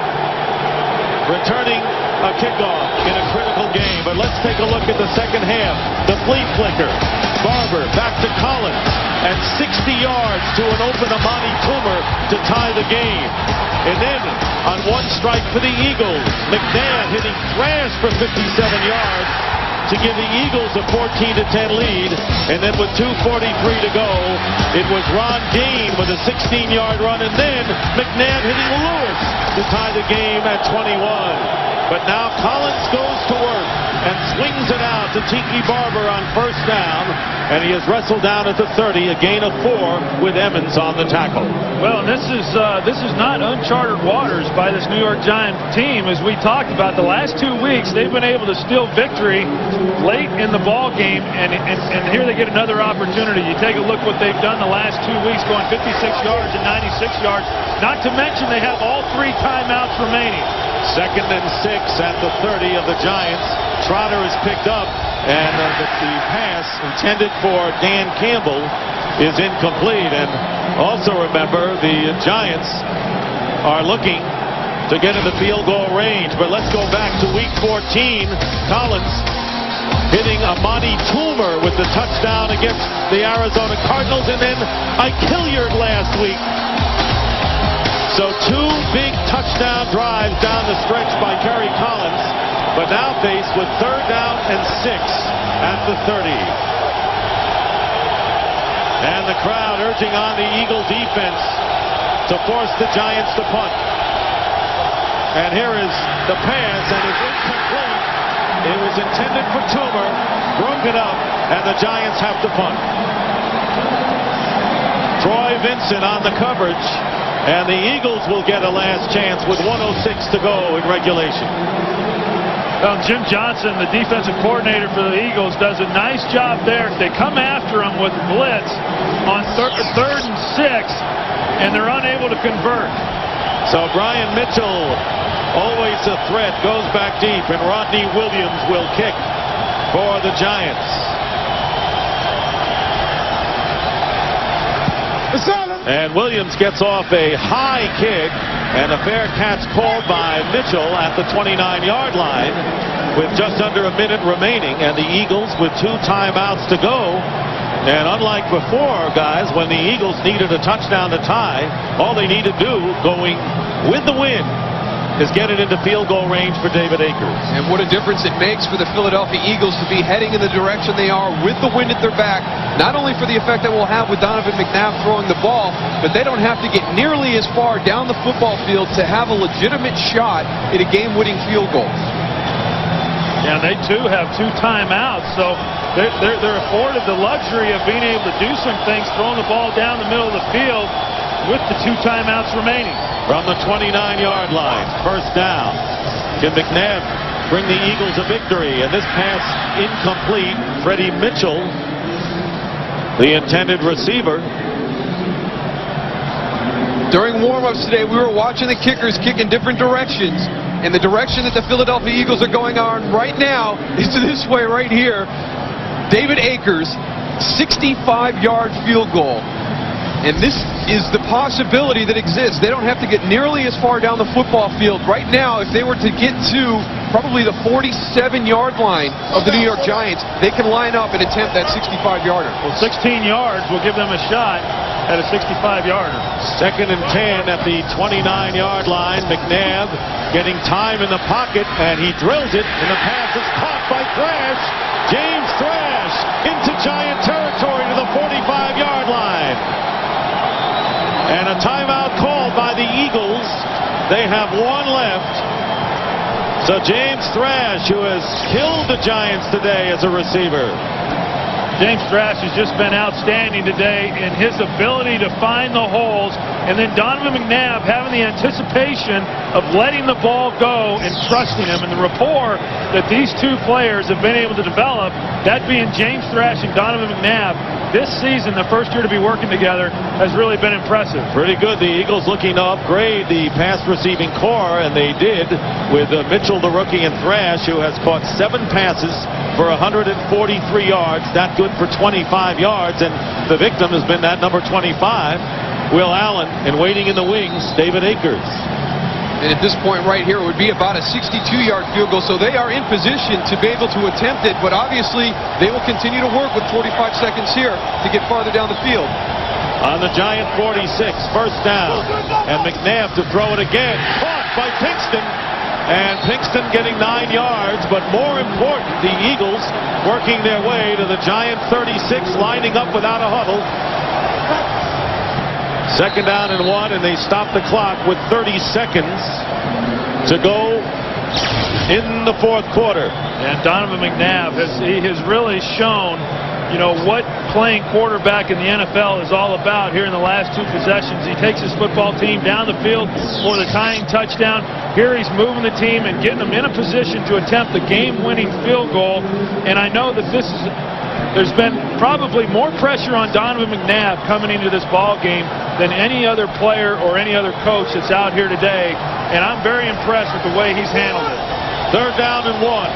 returning a kickoff in a critical game. But let's take a look at the second half. The flea flicker. Barber back to Collins, and 60 yards to an open Amani Toomer to tie the game. And then on one strike for the Eagles, McNabb hitting Thrash for 57 yards, to give the Eagles a 14-10 lead. And then with 2:43 to go, it was Ron Dayne with a 16-yard run, and then McNabb hitting Lewis to tie the game at 21. But now Collins goes to work and swings it out to Tiki Barber on first down, and he is wrestled down at the 30, a gain of 4 with Emmons on the tackle. Well, this is not uncharted waters by this New York Giant team. As we talked about the last 2 weeks, they've been able to steal victory late in the ball game, and here they get another opportunity. You take a look what they've done the last 2 weeks, going 56 yards and 96 yards. Not to mention they have all 3 timeouts remaining. 2nd and 6 at the 30 of the Giants. Trotter is picked up, and the pass intended for Dan Campbell is incomplete. And also remember, the Giants are looking to get in the field goal range. But let's go back to week 14. Collins hitting Amani Toomer with the touchdown against the Arizona Cardinals, and then Ike Hilliard last week. So 2 big touchdown drives down the stretch by Kerry Collins, but now faced with 3rd down and 6 at the 30. And the crowd urging on the Eagle defense to force the Giants to punt. And here is the pass, and it's incomplete. It was intended for Toomer, broken up, and the Giants have to punt. Troy Vincent on the coverage. And the Eagles will get a last chance with 1:06 to go in regulation. Well, Jim Johnson, the defensive coordinator for the Eagles, does a nice job there. They come after him with blitz on 3rd and 6, and they're unable to convert. So Brian Mitchell, always a threat, goes back deep, and Rodney Williams will kick for the Giants. And Williams gets off a high kick, and a fair catch called by Mitchell at the 29-yard line with just under a minute remaining, and the Eagles with 2 timeouts to go. And unlike before, guys, when the Eagles needed a touchdown to tie, all they need to do going with the win is get it into field goal range for David Akers. And what a difference it makes for the Philadelphia Eagles to be heading in the direction they are with the wind at their back, not only for the effect that we'll have with Donovan McNabb throwing the ball, but they don't have to get nearly as far down the football field to have a legitimate shot at a game-winning field goal. Yeah, they too have 2 timeouts, so they're afforded the luxury of being able to do some things, throwing the ball down the middle of the field with the 2 timeouts remaining. From the 29-yard line, first down. Can McNabb bring the Eagles a victory? And this pass incomplete. Freddie Mitchell, the intended receiver. During warm-ups today, we were watching the kickers kick in different directions. And the direction that the Philadelphia Eagles are going on right now is this way right here. David Akers, 65-yard field goal. And this is the possibility that exists. They don't have to get nearly as far down the football field. Right now, if they were to get to probably the 47-yard line of the New York Giants, they can line up and attempt that 65-yarder. Well, 16 yards will give them a shot at a 65-yarder. 2nd and 10 at the 29-yard line. McNabb getting time in the pocket, and he drills it, and the pass is caught by Thrash. James Thrash into Giant territory to the 45-yard line. And a timeout called by the Eagles. They have 1 left. So James Thrash, who has killed the Giants today as a receiver. James Thrash has just been outstanding today in his ability to find the holes, and then Donovan McNabb having the anticipation of letting the ball go and trusting him, and the rapport that these 2 players have been able to develop, that being James Thrash and Donovan McNabb, this season, the first year to be working together, has really been impressive. Pretty good. The Eagles looking to upgrade the pass receiving core, and they did with Mitchell, the rookie, and Thrash, who has caught 7 passes for 143 yards. That good for 25 yards, and the victim has been that number 25, Will Allen, and waiting in the wings, David Akers. And at this point right here, it would be about a 62-yard field goal, so they are in position to be able to attempt it, but obviously they will continue to work with 45 seconds here to get farther down the field. On the Giant 46, first down, and McNabb to throw it again, caught by Pinkston, and Pinkston getting 9 yards, but more important, the Eagles working their way to the Giant 36, lining up without a huddle. 2nd down and 1, and they stop the clock with 30 seconds to go in the 4th quarter. And Donovan McNabb has really shown, you know, what playing quarterback in the NFL is all about here in the last 2 possessions. He takes his football team down the field for the tying touchdown. Here he's moving the team and getting them in a position to attempt the game-winning field goal. And I know that there's been probably more pressure on Donovan McNabb coming into this ball game than any other player or any other coach that's out here today. And I'm very impressed with the way he's handled it. 3rd down and 1.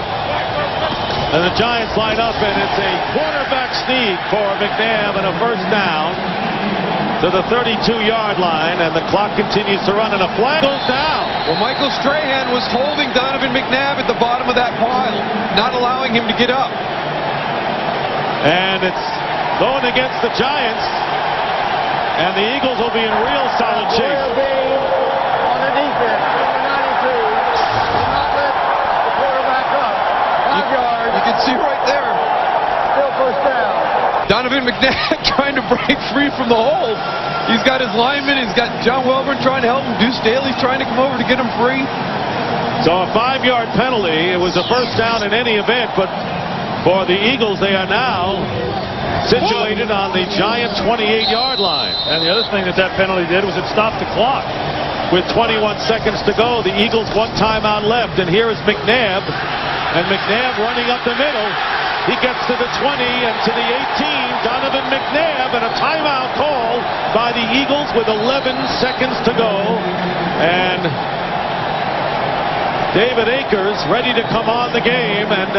And the Giants line up, and it's a quarterback sneak for McNabb and a 1st down to the 32-yard line, and the clock continues to run, and a flag goes down. Well, Michael Strahan was holding Donovan McNabb at the bottom of that pile, not allowing him to get up. And it's going against the Giants, and the Eagles will be in real solid shape. On the defense, number 92, will not let the quarterback up. 5 yards. You can see right there. Still 1st down. Donovan McNabb trying to break free from the hole. He's got his lineman. He's got John Welborn trying to help him. Deuce Staley's trying to come over to get him free. So a 5-yard penalty. It was a 1st down in any event, but for the Eagles, they are now situated on the Giant 28-yard line. And the other thing that penalty did was it stopped the clock. With 21 seconds to go, the Eagles 1 timeout left, and here is McNabb. And McNabb running up the middle. He gets to the 20 and to the 18. Donovan McNabb, and a timeout call by the Eagles with 11 seconds to go. And David Akers ready to come on the game, and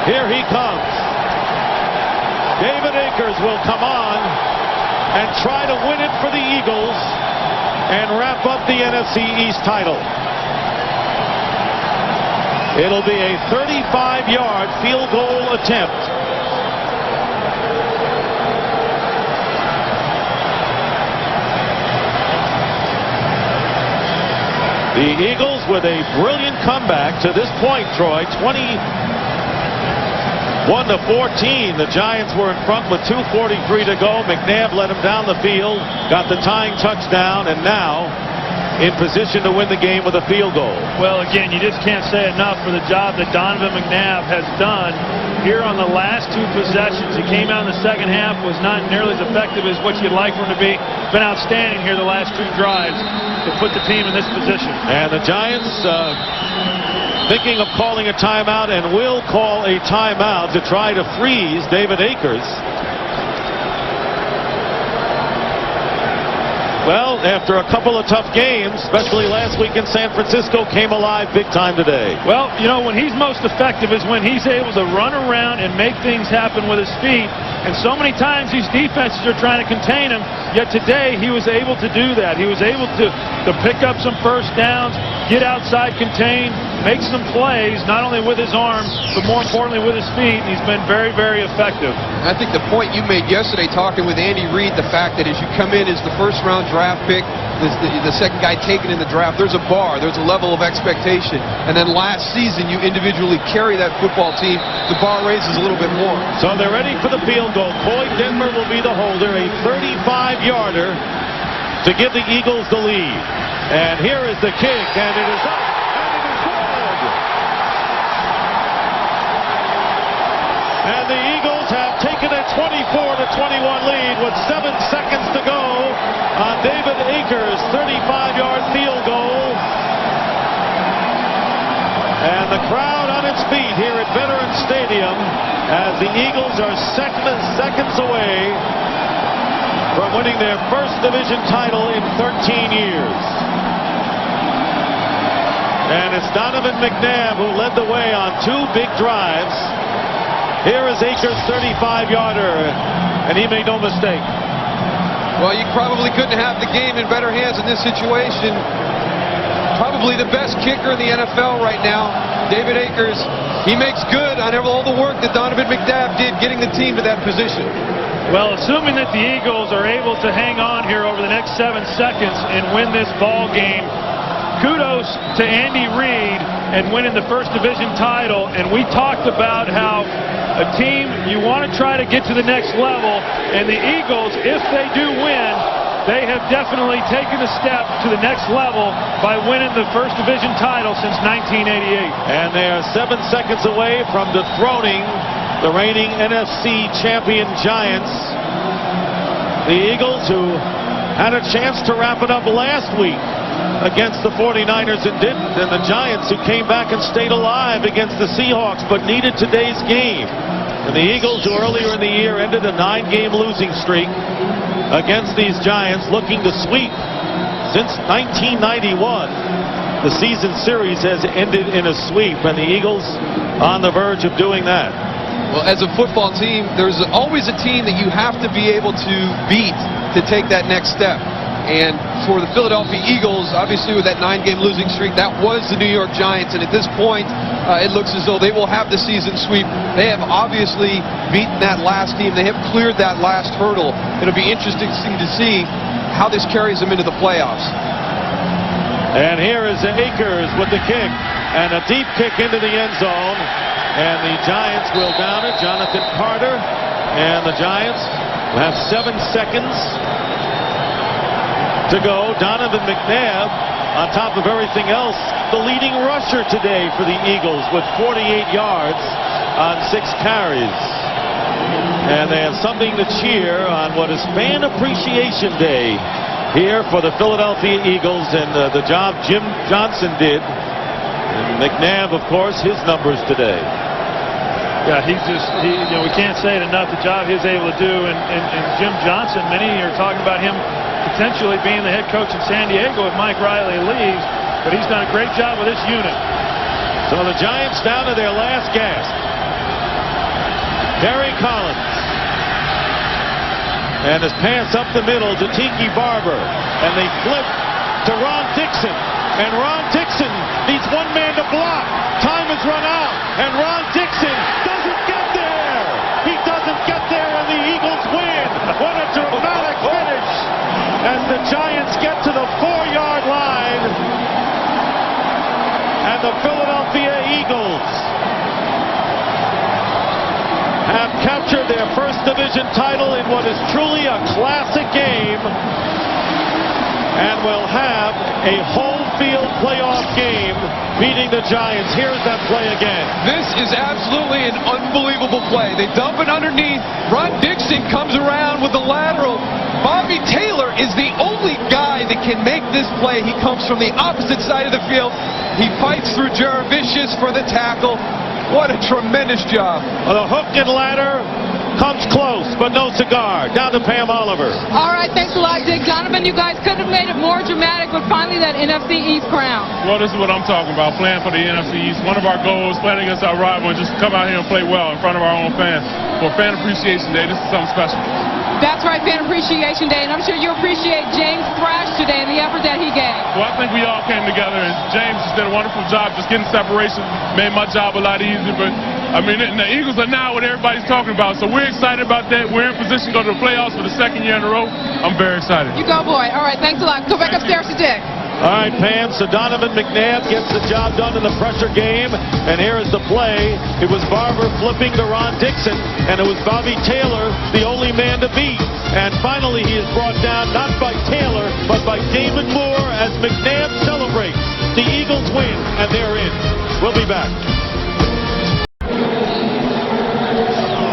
here he comes. David Akers will come on and try to win it for the Eagles and wrap up the NFC East title. It'll be a 35-yard field goal attempt. The Eagles with a brilliant comeback to this point, Troy. 21-14. The Giants were in front with 2:43 to go. McNabb led them down the field, got the tying touchdown, and now in position to win the game with a field goal. Well, again, you just can't say enough for the job that Donovan McNabb has done here on the last 2 possessions. He came out in the 2nd half, was not nearly as effective as what you'd like for him to be. Been outstanding here the last 2 drives to put the team in this position. And the Giants thinking of calling a timeout, and will call a timeout to try to freeze David Akers. Well, after a couple of tough games, especially last week in San Francisco, came alive big time today. Well, you know, when he's most effective is when he's able to run around and make things happen with his feet. And so many times these defenses are trying to contain him, yet today he was able to do that. He was able to pick up some 1st downs, get outside contained, make some plays, not only with his arm, but more importantly with his feet. He's been very, very effective. I think the point you made yesterday talking with Andy Reid, the fact that as you come in as the 1st-round draft pick, the 2nd guy taken in the draft, there's a bar, there's a level of expectation. And then last season, you individually carry that football team, the bar raises a little bit more. So they're ready for the field goal. Coy Denver will be the holder, a 35-yarder to give the Eagles the lead. And here is the kick, and it is up. And the Eagles have taken a 24-21 lead with 7 seconds to go on David Akers' 35-yard field goal. And the crowd on its feet here at Veterans Stadium as the Eagles are seconds away from winning their 1st division title in 13 years. And it's Donovan McNabb who led the way on 2 big drives. Here is Akers' 35-yarder, and he made no mistake. Well, you probably couldn't have the game in better hands in this situation. Probably the best kicker in the NFL right now, David Akers. He makes good on all the work that Donovan McNabb did getting the team to that position. Well, assuming that the Eagles are able to hang on here over the next 7 seconds and win this ball game, kudos to Andy Reid and winning the first division title. And we talked about how a team, you want to try to get to the next level, and the Eagles, if they do win, they have definitely taken a step to the next level by winning the first division title since 1988. And they are 7 seconds away from dethroning the reigning NFC champion Giants. The Eagles, who had a chance to wrap it up last week against the 49ers and didn't, and the Giants, who came back and stayed alive against the Seahawks but needed today's game. And the Eagles, who earlier in the year ended a 9-game losing streak against these Giants, looking to sweep. Since 1991, the season series has ended in a sweep, and the Eagles on the verge of doing that. Well, as a football team, there's always a team that you have to be able to beat to take that next step. And for the Philadelphia Eagles, obviously with that 9-game losing streak, that was the New York Giants. And at this point, it looks as though they will have the season sweep. They have obviously beaten that last team. They have cleared that last hurdle. It'll be interesting to see how this carries them into the playoffs. And here is Akers with the kick, and a deep kick into the end zone. And the Giants will down it. Jonathan Carter, and the Giants will have 7 seconds to go. Donovan McNabb, on top of everything else, the leading rusher today for the Eagles with 48 yards on 6 carries. And they have something to cheer on what is Fan Appreciation Day here for the Philadelphia Eagles, and the job Jim Johnson did. And McNabb, of course, his numbers today. Yeah, we can't say it enough, the job he's able to do. And Jim Johnson, many are talking about him potentially being the head coach in San Diego if Mike Riley leaves, but he's done a great job with this unit. So the Giants down to their last gasp. Terry Collins. And his pass up the middle to Tiki Barber. And they flip to Ron Dixon. And Ron Dixon needs one man to block. Time has run out. And Ron Dixon doesn't get there. He doesn't get there, and the Eagles win. What a dramatic finish as the Giants get to the 4-yard line. And the Philadelphia Eagles have captured their first division title in what is truly a classic game, and will have a home field playoff game beating the Giants. Here's that play again. This is absolutely an unbelievable play. They dump it underneath. Ron Dixon comes around with the lateral. Bobby Taylor is the only guy that can make this play. He comes from the opposite side of the field. He fights through Jaravicius for the tackle. What a tremendous job. Well, the hook and ladder comes close, but no cigar. Down to Pam Oliver. All right, thanks a lot, Dick. Donovan, you guys could have made it more dramatic, but finally that NFC East crown. Well, this is what I'm talking about, playing for the NFC East. One of our goals, playing against our rival, and just come out here and play well in front of our own fans. For Fan Appreciation Day, this is something special. That's right, Fan Appreciation Day, and I'm sure you appreciate James Thrash today and the effort that he gave. Well, I think we all came together, and James just did a wonderful job just getting separation, made my job a lot easier, but I mean, the Eagles are now what everybody's talking about, so we're excited about that. We're in position to go to the playoffs for the 2nd year in a row. I'm very excited. You go, boy. All right, thanks a lot. Go back upstairs to Dick. All right, Pam, so Donovan McNabb gets the job done in the pressure game, and here is the play. It was Barber flipping to Ron Dixon, and it was Bobby Taylor, the only man to beat. And finally, he is brought down not by Taylor, but by David Moore as McNabb celebrates. The Eagles win, and they're in. We'll be back.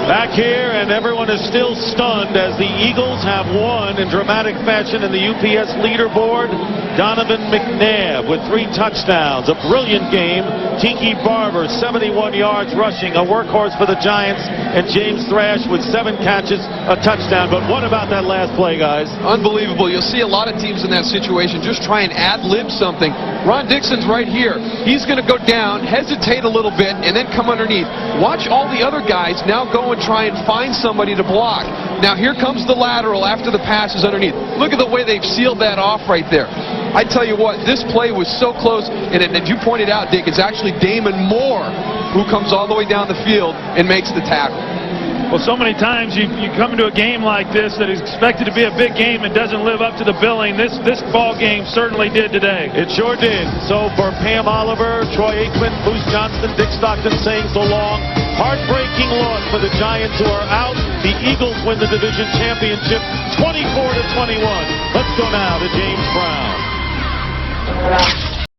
Back here, and everyone is still stunned as the Eagles have won in dramatic fashion in the UPS leaderboard. Donovan McNabb with 3 touchdowns, a brilliant game. Tiki Barber, 71 yards rushing, a workhorse for the Giants, and James Thrash with 7 catches, a touchdown. But what about that last play, guys? Unbelievable. You'll see a lot of teams in that situation just try and ad-lib something. Ron Dixon's right here. He's going to go down, hesitate a little bit, and then come underneath. Watch all the other guys now go and try and find somebody to block. Now here comes the lateral after the pass is underneath. Look at the way they've sealed that off right there. I tell you what, this play was so close, and as you pointed out, Dick, it's actually Damon Moore who comes all the way down the field and makes the tackle. Well, so many times you come into a game like this that is expected to be a big game and doesn't live up to the billing. This ball game certainly did today. It sure did. So for Pam Oliver, Troy Aikman, Moose Johnston, Dick Stockton saying so long. Heartbreaking loss for the Giants, who are out. The Eagles win the division championship 24-21. Let's go now to James Brown.